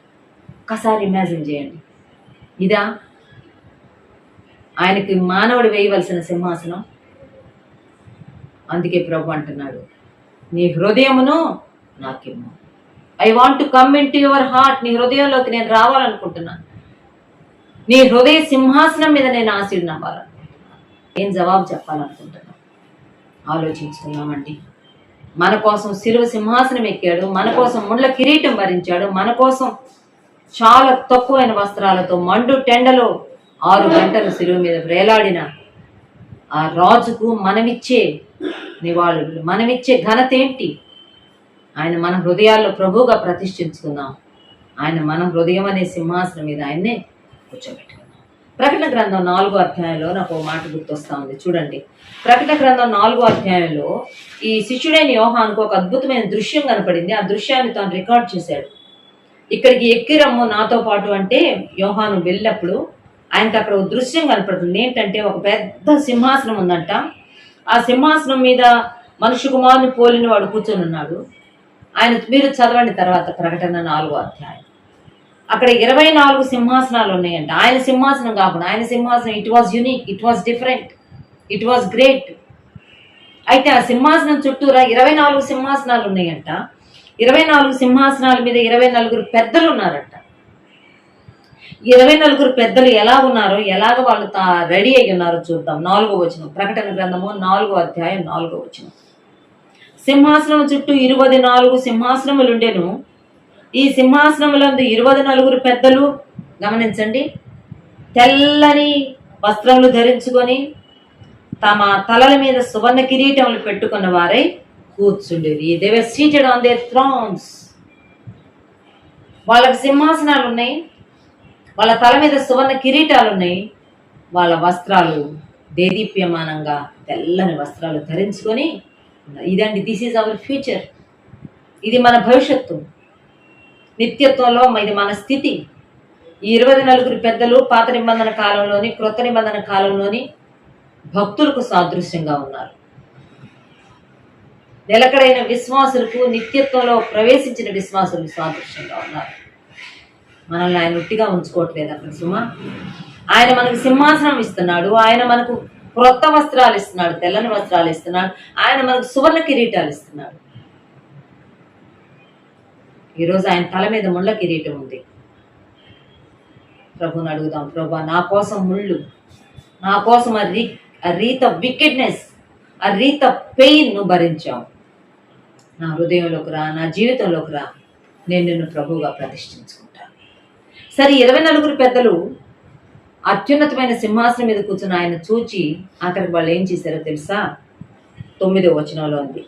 S4: ఒకసారి ఇమాజిన్ చేయండి. ఇదా ఆయనకి మానవుడు వేయవలసిన సింహాసనం? అందుకే ప్రభు అంటున్నాడు, నీ హృదయమును నాకిమ్ము. I want to come into your heart. నీ హృదయంలోకి నేను రావాలనుకుంటున్నాను. నీ హృదయ సింహాసనం మీద నేను ఆశీర్వాదం అవ్వాలనుకుంటున్నాను. ఏం జవాబు చెప్పాలనుకుంటున్నాను? ఆలోచించుకున్నామండి. మన కోసం శిలువ సింహాసనం ఎక్కాడు, మన కోసం ముళ్ళ కిరీటం భరించాడు, మన కోసం చాలా తక్కువైన వస్త్రాలతో మండు టెండలో 6 గంటలు శిలువ మీద వేలాడిన ఆ రాజుకు మనమిచ్చే నివాళులు, మనమిచ్చే ఘనత ఏంటి? ఆయన మన హృదయాల్లో ప్రభువుగా ప్రతిష్ఠించుకుందాం. ఆయన మన హృదయం అనే సింహాసనం మీద ఆయన్నే కూర్చోబెట్టుకుందాం. ప్రకటన గ్రంథం 4వ అధ్యాయంలో నాకు ఒక మాట గుర్తొస్తా ఉంది. చూడండి, ప్రకటన గ్రంథం 4వ అధ్యాయంలో ఈ శిష్యుడైన యోహానుకు ఒక అద్భుతమైన దృశ్యం కనపడింది. ఆ దృశ్యాన్ని తాను రికార్డ్ చేశాడు. ఇక్కడికి ఎక్కిరమ్ము నాతో పాటు అంటే యోహాను వెళ్ళినప్పుడు ఆయనకు అక్కడ ఒక దృశ్యం కనపడుతుంది. ఏంటంటే ఒక పెద్ద సింహాసనం ఉందంట. ఆ సింహాసనం మీద మనుష్య కుమారుని పోలిన వాడు కూర్చొని ఉన్నాడు. ఆయన, మీరు చదవండి తర్వాత ప్రకటన 4వ అధ్యాయం. అక్కడ 24 సింహాసనాలు ఉన్నాయంట. ఆయన సింహాసనం కాకుండా, ఆయన సింహాసనం it was unique, it was different, it was great. అయితే ఆ సింహాసనం చుట్టూరా 24 సింహాసనాలు ఉన్నాయంట. 24 సింహాసనాల మీద 24 పెద్దలు ఉన్నారంట. 24 పెద్దలు ఎలా ఉన్నారో, ఎలాగ వాళ్ళు రెడీ అయి ఉన్నారో చూద్దాం. 4వ వచనం, ప్రకటన గ్రంథము 4వ అధ్యాయం 4వ వచనం. సింహాసనం చుట్టూ 24 సింహాసనములుండెను. ఈ సింహాసనములందు 24 పెద్దలు, గమనించండి, తెల్లని వస్త్రములు ధరించుకొని తమ తలల మీద సువర్ణ కిరీటములు పెట్టుకున్న వారై కూర్చుండేది. They were seated on their thrones. వాళ్ళకి సింహాసనాలు ఉన్నాయి, వాళ్ళ తల మీద సువర్ణ కిరీటాలు ఉన్నాయి, వాళ్ళ వస్త్రాలు దేదీప్యమానంగా తెల్లని వస్త్రాలు ధరించుకొని ఇదండి. This is our future. ఇది మన భవిష్యత్తు, నిత్యత్వంలో ఇది మన స్థితి. ఈ 24 పెద్దలు పాత నిబంధన కాలంలోని, క్రొత్త నిబంధన కాలంలోని భక్తులకు సాదృశ్యంగా ఉన్నారు. నిలకడైన విశ్వాసులకు, నిత్యత్వంలో ప్రవేశించిన విశ్వాసులకు సాదృశ్యంగా ఉన్నారు. మనల్ని ఆయన ఉట్టిగా ఉంచుకోవట్లేదు అక్కడ సుమా. ఆయన మనకు సింహాసనం ఇస్తున్నాడు, ఆయన మనకు క్రొత్త వస్త్రాలు ఇస్తున్నాడు, తెల్లని వస్త్రాలు ఇస్తున్నాడు, ఆయన మనకు సువర్ణ కిరీటాలు ఇస్తున్నాడు. ఈరోజు ఆయన తల మీద ముళ్ళ కిరీటం ఉంది. ప్రభుని అడుగుదాం, ప్రభా నా కోసం ముళ్ళు, నా కోసం ఆ రీత్ ఆఫ్ వికెడ్నెస్, ఆ రీత్ ఆఫ్ పెయిన్ నువ్వు భరించావు. నా హృదయంలోకి రా, నా జీవితంలోకి రా, నేను నిన్ను ప్రభువుగా ప్రతిష్ఠించుకుంటాను. సరే, 24 పెద్దలు అత్యున్నతమైన సింహాసనం మీద కూర్చుని ఆయన చూచి అక్కడికి వాళ్ళు ఏం చేశారో తెలుసా? 9వ వచనంలో ఉంది,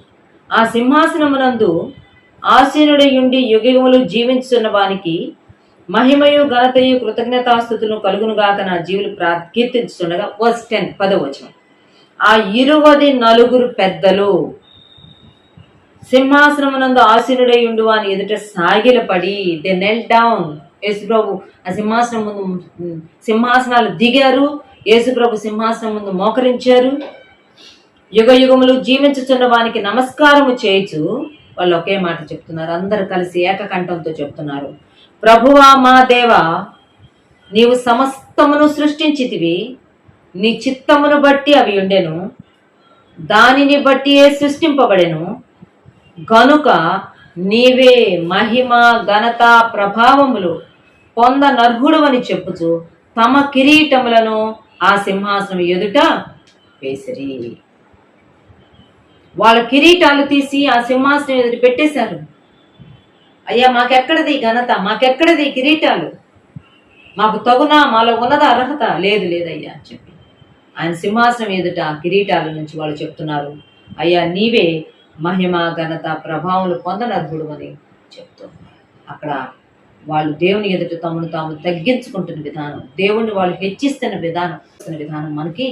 S4: ఆ సింహాసనమునందు ఆసీనుడై ఉండి యుగములు జీవించున్న వానికి మహిమయు ఘనతయు కృతజ్ఞతాస్థుతులు కలుగునుగాక నా జీవులు కీర్తించుతుండగా వర్స్ 10 10వ వచనం. ఆ 24 పెద్దలు సింహాసనమునందు ఆసీనుడై ఉండు అని ఎదుట సాగిలపడి దే నెల్ డౌన్. యేసుప్రభు ఆ సింహాసనాలు దిగారు. యేసుప్రభు సింహాసనం ముందు మోకరించారు. యుగ యుగములు జీవించుచున్న వానికి నమస్కారము చేయుచు వాళ్ళు ఒకే మాట చెప్తున్నారు. అందరు కలిసి ఏకకంఠంతో చెప్తున్నారు, ప్రభువా మా దేవా, నీవు సమస్తమును సృష్టించితివి, నీ చిత్తమును బట్టి అవి ఉండెను, దానిని బట్టియే సృష్టింపబడెను, గనుక నీవే మహిమ ఘనత ప్రభావములు పొందనర్హుడవని చెప్పుచు తమ కిరీటములను ఆ సింహాసనం ఎదుట వేసిరి. వాళ్ళ కిరీటాలు తీసి ఆ సింహాసనం ఎదుట పెట్టేశారు. అయ్యా, మాకెక్కడది ఘనత, మాకెక్కడది కిరీటాలు, మాకు తగునా, మాలో ఉన్నదా అర్హత? లేదు లేదయ్యా అని చెప్పి ఆయన సింహాసనం ఎదుట కిరీటాల నుంచి వాళ్ళు చెప్తున్నారు, అయ్యా నీవే మహిమ ఘనత ప్రభావాలు పొందనర్హుడు అని చెప్తున్నారు. అక్కడ వాళ్ళు దేవుని ఎదుట తమను తాము తగ్గించుకుంటున్న విధానం, దేవుణ్ణి వాళ్ళు హెచ్చిస్తున్న విధానం మనకి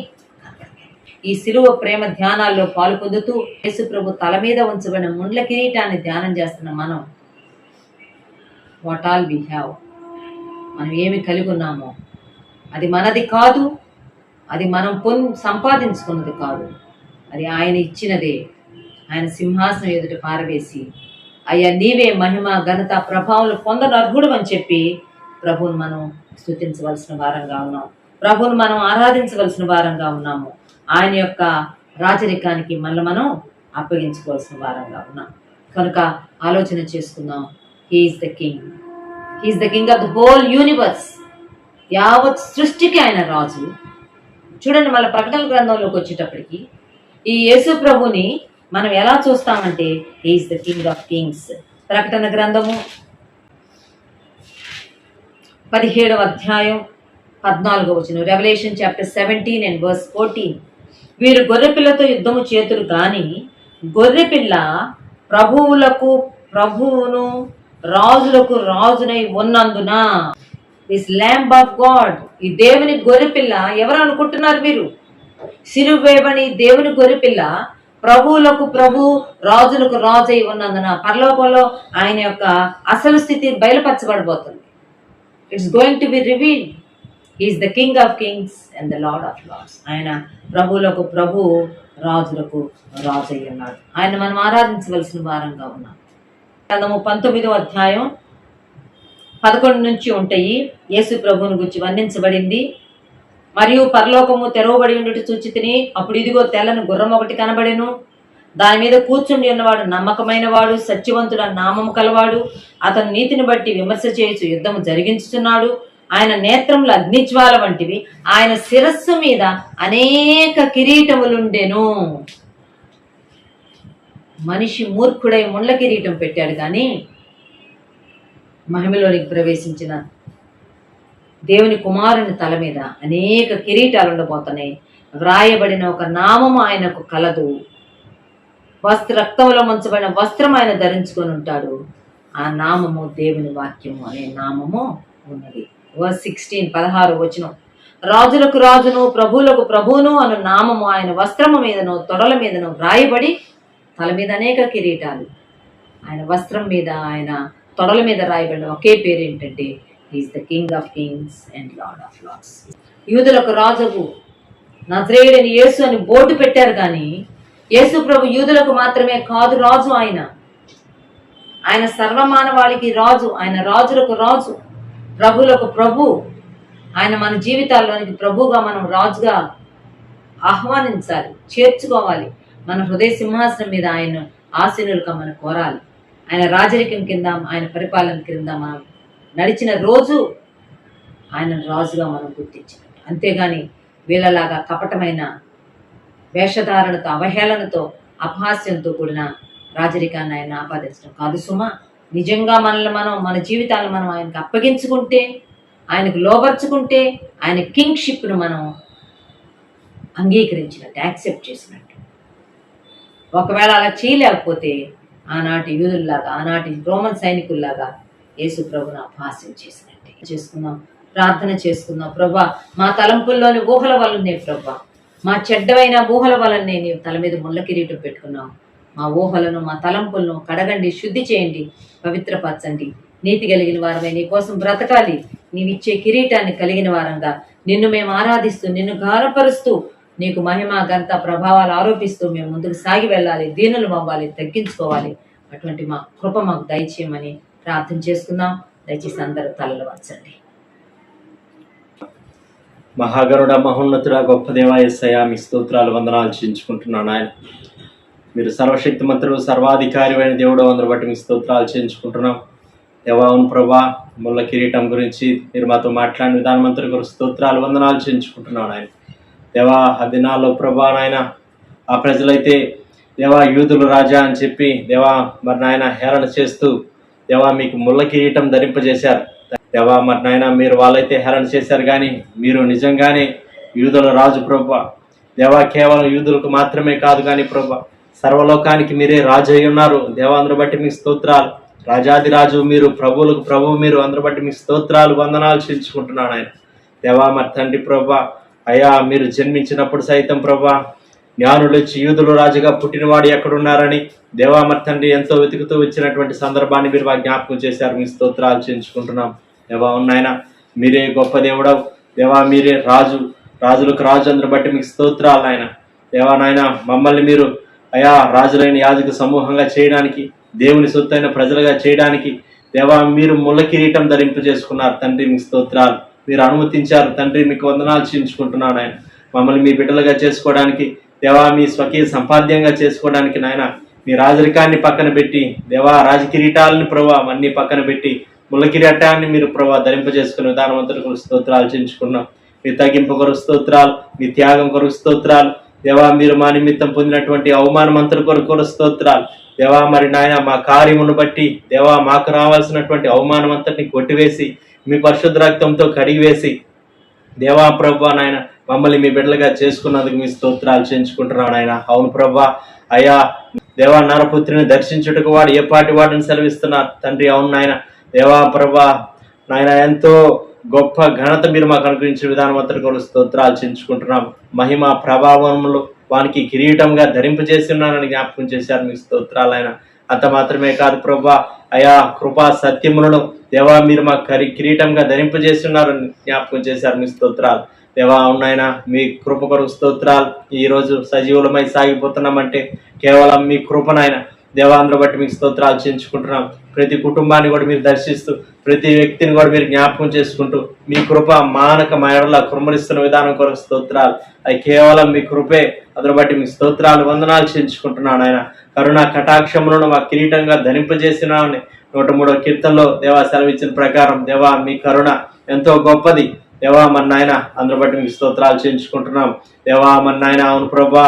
S4: ఈ శిలువ ప్రేమ ధ్యానాల్లో పాలు పొందుతూ యేసు ప్రభు తల మీద ఉంచబడిన ముండ్ల కిరీటాన్ని ధ్యానం చేస్తున్న మనం, వాట్ ఆల్ వి హ్యావ్, మనం ఏమి కలిగి ఉన్నామో అది మనది కాదు, అది మనం సంపాదించుకున్నది కాదు, అది ఆయన ఇచ్చినదే. ఆయన సింహాసనం ఎదుట పారవేసి, అయ్యా నీవే మహిమ ఘనత ప్రభావాలు పొందనర్హుడు అని చెప్పి ప్రభువును మనం స్తుతించవలసిన వారంగా ఉన్నాం. ప్రభువును మనం ఆరాధించవలసిన వారంగా ఉన్నాము. ఆయన యొక్క రాజరికానికి మనం అప్పగించుకోవాల్సిన వారంగా ఉన్నాం. కనుక ఆలోచన చేసుకుందాం, he is the king, he is the king of the whole universe. యావత్ సృష్టికి ఆయన రాజు. చూడండి, మళ్ళీ ప్రకటన గ్రంథంలోకి వచ్చేటప్పటికి ఈ యేసు ప్రభుని మనం ఎలా చూస్తామంటే he's the king of kings. ప్రకటన గ్రంథము 17వ అధ్యాయం 14వ వచనం, రెవల్యూషన్ చాప్టర్ 17 and verse 14. వీరు గొర్రెపిల్లతో యుద్ధము చేతురు గాని గొర్రెపిల్ల ప్రభువును రాజులకు రాజునై ఉన్నందున. దిస్ ల్యాంబ్ ఆఫ్ గాడ్, ఈ దేవుని గొర్రెపిల్ల ఎవరు అనుకుంటున్నారు మీరు? సిలువేబని దేవుని గొర్రెపిల్ల ప్రభువులకు ప్రభు రాజులకు రాజు అయి ఉన్నందున పరలోకంలో ఆయన యొక్క అసలు స్థితి బయలుపరచబడబోతుంది. It's going to be revealed. He's the king of kings and the lord of lords. ఆయన ప్రభువులకు ప్రభు రాజులకు రాజు అయి ఉన్నాడు. ఆయన మనం ఆరాధించవలసిన వారంగా ఉన్నాం. గ్రంథము 19వ అధ్యాయం 11 నుంచి ఉంటాయి. యేసు ప్రభువుని గురించి వర్ణించబడింది. మరియు పరలోకము తెరవబడి ఉండుట చూచితిని, అప్పుడు ఇదిగో తెల్లని గుర్రం ఒకటి కనబడెను, దాని మీద కూర్చుండి ఉన్నవాడు నమ్మకమైన వాడు, సత్యవంతుడు నామము కలవాడు, అతను నీతిని బట్టి విమర్శ చేయుచు యుద్ధము జరిగించుతున్నాడు. ఆయన నేత్రములు అగ్నిజ్వాల వంటివి, ఆయన శిరస్సు మీద అనేక కిరీటములుండెను. మనిషి మూర్ఖుడై ముండ్ల కిరీటం పెట్టాడు, కానీ మహిమలోనికి ప్రవేశించిన దేవుని కుమారుని తల మీద అనేక కిరీటాలు ఉండబోతున్నాయి. వ్రాయబడిన ఒక నామము ఆయనకు కలదు. రక్తంలో ముంచబడిన వస్త్రం ఆయన ధరించుకొని ఉంటాడు. ఆ నామము దేవుని వాక్యము అనే నామము ఉన్నది. వర్స్ 16 16వ వచనం, రాజులకు రాజును ప్రభువులకు ప్రభువును అను నామము ఆయన వస్త్రము మీదను తొడల మీదను వ్రాయబడి, తల మీద అనేక కిరీటాలు, ఆయన వస్త్రం మీద ఆయన తొడల మీద రాయబడిన ఒకే పేరు ఏంటంటే he is the king of kings and Lord of lords. యూదులకు రాజుకు నజరేయుడైన యేసు అని బోర్డు పెట్టారు, కానీ యేసు ప్రభు యూదులకు మాత్రమే కాదు రాజు. ఆయన సర్వమానవాళికి రాజు. ఆయన రాజులకు రాజు, ప్రభులకు ప్రభు. ఆయన మన జీవితాల్లోనికి ప్రభుగా మనం రాజుగా ఆహ్వానించాలి, చేర్చుకోవాలి. మన హృదయ సింహాసనం మీద ఆయన ఆసీనులుగా మనం కోరాలి. ఆయన రాజరికం కింద, ఆయన పరిపాలన కింద మనం నడిచిన రోజు ఆయన రాజుగా మనం గుర్తించినట్టు. అంతేగాని వీళ్ళలాగా కపటమైన వేషధారణతో, అవహేళనతో, అపహాస్యంతో కూడిన రాజరికాన్ని ఆయన ఆపాదించడం కాదు సుమా. నిజంగా మన జీవితాలను మనం ఆయనకు అప్పగించుకుంటే, ఆయనకు లోబర్చుకుంటే, ఆయన కింగ్షిప్ను మనం అంగీకరించినట్టు, యాక్సెప్ట్ చేసినట్టు. ఒకవేళ అలా చేయలేకపోతే ఆనాటి యూదుల్లాగా, ఆనాటి రోమన్ సైనికుల్లాగా యేసు ప్రభుని అపహాస్యం చేసినట్టే చేసుకుందాం. ప్రార్థన చేసుకుందాం. ప్రభా, మా తలంపుల్లోని ఊహల వల్లనే ప్రభా, మా చెడ్డవైన ఊహల వల్లనే నీవు తల మీద ముళ్ళ కిరీటం పెట్టుకున్నావు. మా ఊహలను, మా తలంపులను కడగండి, శుద్ధి చేయండి, పవిత్రపరచండి. నీతి కలిగిన వారమే నీ కోసం బ్రతకాలి. నీవిచ్చే కిరీటాన్ని కలిగిన వారంగా నిన్ను మేము ఆరాధిస్తూ, నిన్ను గారపరుస్తూ, నీకు మహిమ ఘనత ప్రభావాలు ఆరోపిస్తూ మేము ముందుకు సాగి వెళ్ళాలి. దీనులు అవ్వాలి, తగ్గించుకోవాలి. అటువంటి మా కృప మాకు దయచేయమని ప్రార్థన చేసుకుందాం. దయచేసి అందరూ తలలు వంచండి.
S3: మహాగరుడ, మహోన్నతుడ, గొప్ప దేవా యేసయ్యా, మీ స్తోత్రాలు వందనాలు చేయించుకుంటున్నాను. ఆయన మీరు సర్వశక్తిమంతుడు, సర్వాధికారి అయిన దేవుడు, అందరూ బట్టి మీ స్తోత్రాలు చేయించుకుంటున్నాం. దేవా, అవును ప్రభా, ముళ్ళ కిరీటం గురించి మీరు మాతో మాట్లాడిన విధానమంతటి గురించి స్తోత్రాలు వందనాలు చేయించుకుంటున్నాను. ఆయన దేవా, ఆ దినాల్లో ప్రభా నాయన ఆ ప్రజలైతే దేవా యూదులు రాజా అని చెప్పి దేవా మరి నాయన హేళన చేస్తూ దేవా మీకు ముళ్ళ కిరీటం ధరింపజేశారు. దేవా మరి నాయన మీరు వాళ్ళైతే హేళన చేశారు, కానీ మీరు నిజంగానే యూదుల రాజు ప్రభా. దేవా, కేవలం యూదులకు మాత్రమే కాదు కానీ ప్రభా, సర్వలోకానికి మీరే రాజు అయి ఉన్నారు. దేవా, అందరూ బట్టి మీకు స్తోత్రాలు. రాజాది రాజు మీరు, ప్రభువులకు ప్రభువు మీరు, అందరూ బట్టి మీకు స్తోత్రాలు వందనాలు చెల్లించుకుంటున్నాను. ఆయన దేవా మరి తండ్రి ప్రభా, అయ్యా మీరు జన్మించినప్పుడు సైతం ప్రభా జ్ఞానులు వచ్చి యూదులు రాజుగా పుట్టినవాడు ఎక్కడున్నారని దేవా మరి తండ్రి ఎంతో వెతుకుతూ వచ్చినటువంటి సందర్భాన్ని మీరు మా జ్ఞాపకం చేశారు. మీ స్తోత్రాలు చెల్లించుకుంటున్నాం. దేవా ఉన్నాయన మీరే గొప్ప దేవుడవు. దేవా మీరే రాజు, రాజులకు రాజు, అందరూ బట్టి మీకు స్తోత్రాలు. ఆయన దేవా నాయన మమ్మల్ని మీరు అయా రాజులైన యాజక సమూహంగా చేయడానికి, దేవుని సొత్తైన ప్రజలుగా చేయడానికి దేవా మీరు ముళ్ళ కిరీటం ధరింపజేసుకున్నారు. తండ్రి మీకు స్తోత్రాలు. మీరు అనుమతించారు తండ్రి, మీకు వందనాలు చెల్లించుకుంటున్నాను. ఆయన మమ్మల్ని మీ బిడ్డలుగా చేసుకోవడానికి దేవా, మీ స్వకీయ సంపాద్యంగా చేసుకోవడానికి నాయన మీ రాజరికాన్ని పక్కన పెట్టి దేవా రాజకిరీటాలని ప్రభా అన్ని పక్కన పెట్టి ముళ్ళ కిరీటాన్ని మీరు ప్రభా ధరింపజేసుకునే విధానవంతులకు స్తోత్రాలు చెల్లించుకున్నాం. మీ తగ్గింపు కొరకు స్తోత్రాలు, మీ త్యాగం కొరకు స్తోత్రాలు. దేవా మీరు మా నిమిత్తం పొందినటువంటి అవమానమంతుల కొరకు స్తోత్రాలు. దేవా మరి నాయన మా కార్యమును బట్టి దేవా మాకు రావాల్సినటువంటి అవమానం అంతటిని కొట్టివేసి మీ పరిశుద్ధ రక్తంతో కడిగివేసి దేవా ప్రభా నాయన మమ్మల్ని మీ బిడ్డలుగా చేసుకున్నందుకు మీ స్తోత్రాలు చేయించుకుంటున్నాను. ఆయన అవును ప్రభా, అయ్యా దేవా నరపుత్రిని దర్శించుటకు వాడు ఏ పాటి వాడిని సెలవిస్తున్నారు తండ్రి. అవును నాయన దేవా ప్రభా నాయన ఎంతో గొప్ప ఘనత మీరు మాకు అనుగ్రహించిన విధానం అంతటి కొరకు స్తోత్రాలు చేయించుకుంటున్నాం. మహిమ ప్రభావములు వానికి కిరీటంగా ధరింపజేసి ఉన్నానని జ్ఞాపకం చేశారు. మీ స్తోత్రాలు. ఆయన అంత మాత్రమే కాదు ప్రభా, అయా కృపా సత్యములను దేవా మీరు మా కిరీటంగా ధరింపజేసి ఉన్నారని జ్ఞాపకం చేశారు. మీ స్తోత్రాలు. దేవా ఉన్నాయన మీ కృప కొరకు స్తోత్రాలు. ఈరోజు సజీవులమై సాగిపోతున్నామంటే కేవలం మీ కృపనైనా దేవా, అందరూ బట్టి మీకు స్తోత్రాలు చేయించుకుంటున్నాం. ప్రతి కుటుంబాన్ని కూడా మీరు దర్శిస్తూ ప్రతి వ్యక్తిని కూడా మీరు జ్ఞాపకం చేసుకుంటూ మీ కృప మానక మరలా కుమ్మరిస్తున్న విధానం కొరకు స్తోత్రాలు. అది కేవలం మీ కృపే. అందరూ బట్టి మీకు స్తోత్రాలు వందనాలు చేయించుకుంటున్నాను. ఆయన కరుణా కటాక్షములను మా కిరీటంగా ధరింపజేసినామని 103వ కీర్తనలో దేవా సెలవిచ్చిన ప్రకారం దేవా మీ కరుణ ఎంతో గొప్పది. దేవా మన నాయన అందరూ బట్టి మీకు స్తోత్రాలు చేయించుకుంటున్నాం. దేవా మన నాయన అవును ప్రభా,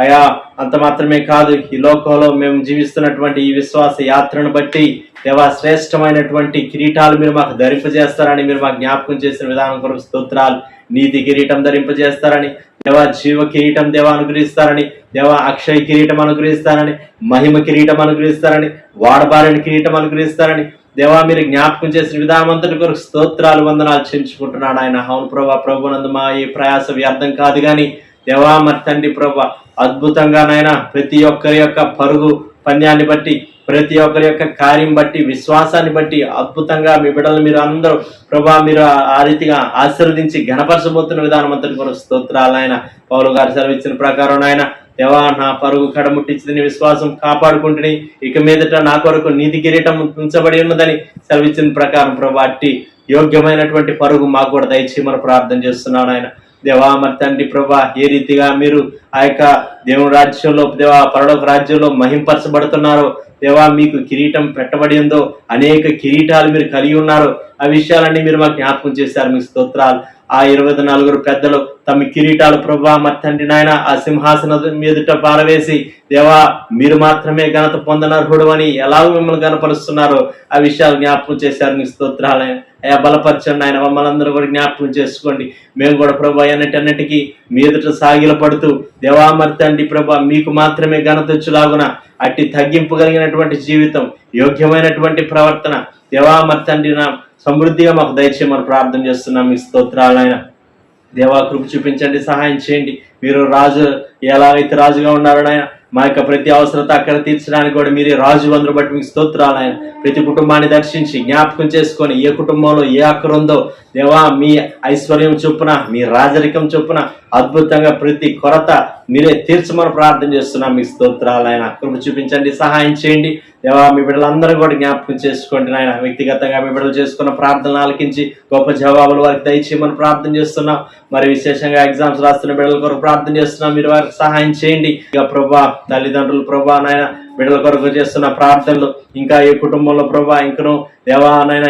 S3: అయా అంత మాత్రమే కాదు ఈ లోకంలో మేము జీవిస్తున్నటువంటి ఈ విశ్వాస యాత్రను బట్టి దేవా శ్రేష్టమైనటువంటి కిరీటాలు మీరు మాకు ధరింపజేస్తారని మీరు మాకు జ్ఞాపకం చేసిన విధానం కొరకు స్తోత్రాలు. నీతి కిరీటం ధరింపజేస్తారని దేవా, జీవ కిరీటం దేవా అనుగ్రహిస్తారని దేవా, అక్షయ కిరీటం అనుగ్రహిస్తారని, మహిమ కిరీటం అనుగ్రహిస్తారని, వాడబారిన కిరీటం అనుగ్రహిస్తారని దేవా మీరు జ్ఞాపకం చేసిన విధానం అంతటి కొరకు స్తోత్రాలు వందనాలు చెల్లించుకుంటున్నాడు. ఆయన అవును ప్రభా, ప్రభునందు మా ఈ ప్రయాస వ్యర్థం కాదు కానీ దేవా మరి తండ్రి ప్రభా అద్భుతంగా నాయన ప్రతి ఒక్కరి యొక్క పరుగు పంద్యాన్ని బట్టి ప్రతి ఒక్కరి యొక్క కార్యం బట్టి విశ్వాసాన్ని బట్టి అద్భుతంగా మీ బిడ్డలు మీరు అందరూ ప్రభా మీరు ఆ రీతిగా ఆశీర్వదించి ఘనపరచబోతున్న విధానం అంతటి కొరకు స్తోత్రాలు. ఆయన పౌలు గారు సెలవిచ్చిన ప్రకారం ఆయన దేవా నా పరుగు కడముట్టించింది విశ్వాసం కాపాడుకుంటుని ఇక మీదట నా కొరకు నీతి కిరీటం ఉంచబడి ఉన్నదని సెలవిచ్చిన ప్రకారం ప్రభా అట్టి యోగ్యమైనటువంటి పరుగు మాకు కూడా దయచేయమని ప్రార్థన చేస్తున్నాను. ఆయన దేవా మరి తండ్రి ప్రభా ఏ రీతిగా మీరు ఆ యొక్క దేవుని రాజ్యంలో దేవా పరలోక రాజ్యంలో మహింపరచబడుతున్నారో దేవా మీకు కిరీటం పెట్టబడి ఉందో అనేక కిరీటాలు మీరు కలిగి ఉన్నారు. ఆ విషయాలన్నీ మీరు మాకు జ్ఞాపకం చేశారు. మీ స్తోత్రాలు. ఆ 24 పెద్దలు తమ కిరీటాలు ప్రభా మరి తండ్రి నాయన ఆ సింహాసనం మీదుట పారవేసి దేవా మీరు మాత్రమే ఘనత పొందనర్హుడు అని ఎలాగో మిమ్మల్ని కనపరుస్తున్నారో ఆ విషయాలు జ్ఞాపకం చేశారు. మీ స్తోత్రాలయ అయా బలపరచండి ఆయన, మమ్మల్ని అందరూ కూడా జ్ఞాపకం చేసుకోండి. మేము కూడా ప్రభా అన్నిటన్నిటికీ మీ ఎదుట సాగిల పడుతూ దేవా మరి తండ్రి ప్రభా మీకు మాత్రమే ఘనత వచ్చులాగున అట్టి తగ్గింపు కలిగినటువంటి జీవితం, యోగ్యమైనటువంటి ప్రవర్తన దేవా మరి తండ్రి నా సమృద్ధిగా మాకు దయచేయమని ప్రార్థన చేస్తున్నాం. మీ స్తోత్రాలైన దేవా కృప చూపించండి, సహాయం చేయండి. మీరు రాజు ఎలాగైతే రాజుగా ఉన్నారో ఆయన మా యొక్క ప్రతి అవసరత అక్కడ తీర్చడానికి కూడా మీరే రాజు అందరూ బట్టి మీకు స్తోత్రాలు ఆయన. ప్రతి కుటుంబాన్ని దర్శించి జ్ఞాపకం చేసుకొని ఏ కుటుంబంలో ఏ అక్కర ఉందో దేవా మీ ఐశ్వర్యం చొప్పున మీ రాజరికం చొప్పున అద్భుతంగా ప్రతి కొరత మీరే తీర్చమని ప్రార్థన చేస్తున్నాం. మీ స్తోత్రాలు ఆయన. కృప చూపించండి, సహాయం చేయండి దేవా. మీ బిడ్డలందరూ కూడా జ్ఞాపకం చేసుకోండి నాయన. వ్యక్తిగతంగా మీ బిడ్డలు చేసుకున్న ప్రార్థనలు ఆలకించి గొప్ప జవాబులు వారికి దయచేయమని ప్రార్థన చేస్తున్నాం. మరి విశేషంగా ఎగ్జామ్స్ రాస్తున్న బిడ్డల కొరకు ప్రార్థన చేస్తున్నాం. మీరు వారికి సహాయం చేయండి. ఇక ప్రభా తల్లిదండ్రులు ప్రభా నాయన బిడ్డల కొరకు చేస్తున్న ప్రార్థనలు ఇంకా ఏ కుటుంబంలో ప్రభా ఇంకను దేవా నాయన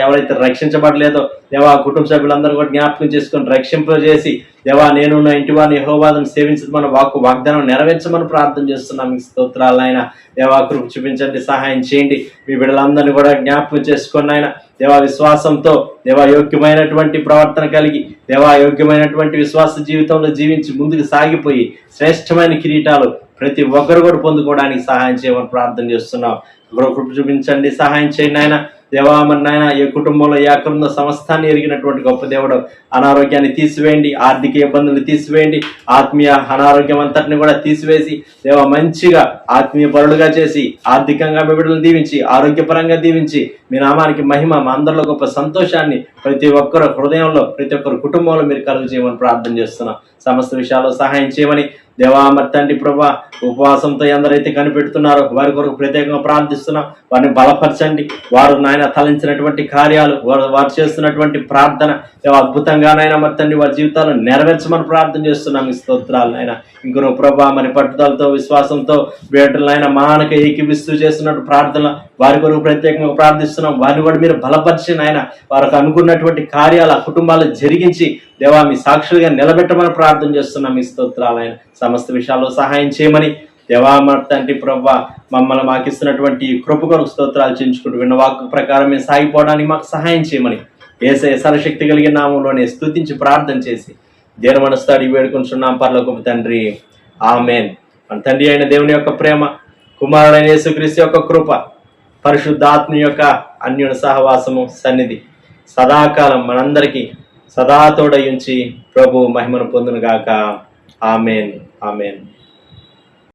S3: ఎవరైతే రక్షించబడలేదో దేవా కుటుంబ సభ్యులందరూ కూడా జ్ఞాపకం చేసుకొని రక్షింపజేసి దేవా నేను నా ఇంటి వారిని యెహోవాను సేవించమని వాగ్దానం నెరవేర్చమని ప్రార్థన చేస్తున్నాం. మీ స్తోత్రాలు ఆయన. దేవా కృప చూపించండి, సహాయం చేయండి. మీ బిడ్డలందరినీ కూడా జ్ఞాపకం చేసుకొని ఆయన దేవా విశ్వాసంతో దేవా యోగ్యమైనటువంటి ప్రవర్తన కలిగి దేవా యోగ్యమైనటువంటి విశ్వాస జీవితంలో జీవించి ముందుకు సాగిపోయి శ్రేష్టమైన కిరీటాలు ప్రతి ఒక్కరు కూడా పొందుకోవడానికి సహాయం చేయమని ప్రార్థన చేస్తున్నాం. కృప చూపించండి, సహాయం చేయండి ఆయన. దేవా మరి నాయన ఏ కుటుంబంలో ఏ అక్కడున్న సమస్తాన్ని ఎరిగినటువంటి గొప్ప దేవుడు అనారోగ్యాన్ని తీసివేయండి, ఆర్థిక ఇబ్బందులు తీసివేయండి, ఆత్మీయ అనారోగ్యం అంతటిని కూడా తీసివేసి దేవా మంచిగా ఆత్మీయ పరులుగా చేసి ఆర్థికంగా మీ బిడ్డలు దీవించి ఆరోగ్యపరంగా దీవించి మీ నామానికి మహిమ మా అందరిలో గొప్ప సంతోషాన్ని ప్రతి ఒక్కరు హృదయంలో ప్రతి ఒక్కరు కుటుంబంలో మీరు కలుగు చేయమని ప్రార్థన చేస్తున్నాం. సమస్త విషయాల్లో సహాయం చేయమని దేవా మరి తండ్రి ప్రభా ఉపవాసంతో ఎందరైతే కనిపెడుతున్నారో వారి కొరకు ప్రత్యేకంగా ప్రార్థిస్తున్నాం. వారిని బలపరచండి. వారు నాయన తలంచినటువంటి కార్యాలు వారు చేస్తున్నటువంటి ప్రార్థన దేవా అద్భుతంగా నాయన మరి తండ్రి వారి జీవితాలను నెరవేర్చమని ప్రార్థన చేస్తున్నాం. ఈ స్తోత్రాలు నాయన. ఇంకొన ప్రభా మరి పట్టుదలతో విశ్వాసంతో వేటలైన మానక ఏకీపిస్తూ చేస్తున్నట్టు ప్రార్థన వారి కొరకు ప్రత్యేకంగా ప్రార్థిస్తున్నాం. వారిని కూడా మీరు బలపరిచి నాయన వారికి అనుకున్నటువంటి కార్యాలు ఆ కుటుంబాలు జరిగించి దేవా మీ సాక్షులుగా నిలబెట్టమని ప్రార్థన చేస్తున్నాం. మీ స్తోత్రాలైన. సమస్త విషయాల్లో సహాయం చేయమని దేవా మరి తండ్రి ప్రభా మమ్మల్ని మాకు ఇస్తున్నటువంటి కృప కొరకు స్తోత్రాలు చెల్లించుకుంటూ విన్న వాక్కు ప్రకారం మేము సాగిపోవడానికి మాకు సహాయం చేయమని యేసయ్య సర్వశక్తి కలిగిన నామంలోనే స్తుతించి ప్రార్థన చేసి దేని మనస్తాడి వేడుకుంటున్నాం పరలోకపు తండ్రి, ఆమేన్. మన తండ్రి అయిన దేవుని యొక్క ప్రేమ, కుమారుడైన యేసుక్రీస్తు యొక్క కృప, పరిశుద్ధాత్మ యొక్క అన్యోన్య సహవాసము సన్నిధి సదాకాలం మనందరికీ సదా తోడయుంచి ప్రభు మహిమను పొందును గాక. ఆమేన్, ఆమేన్.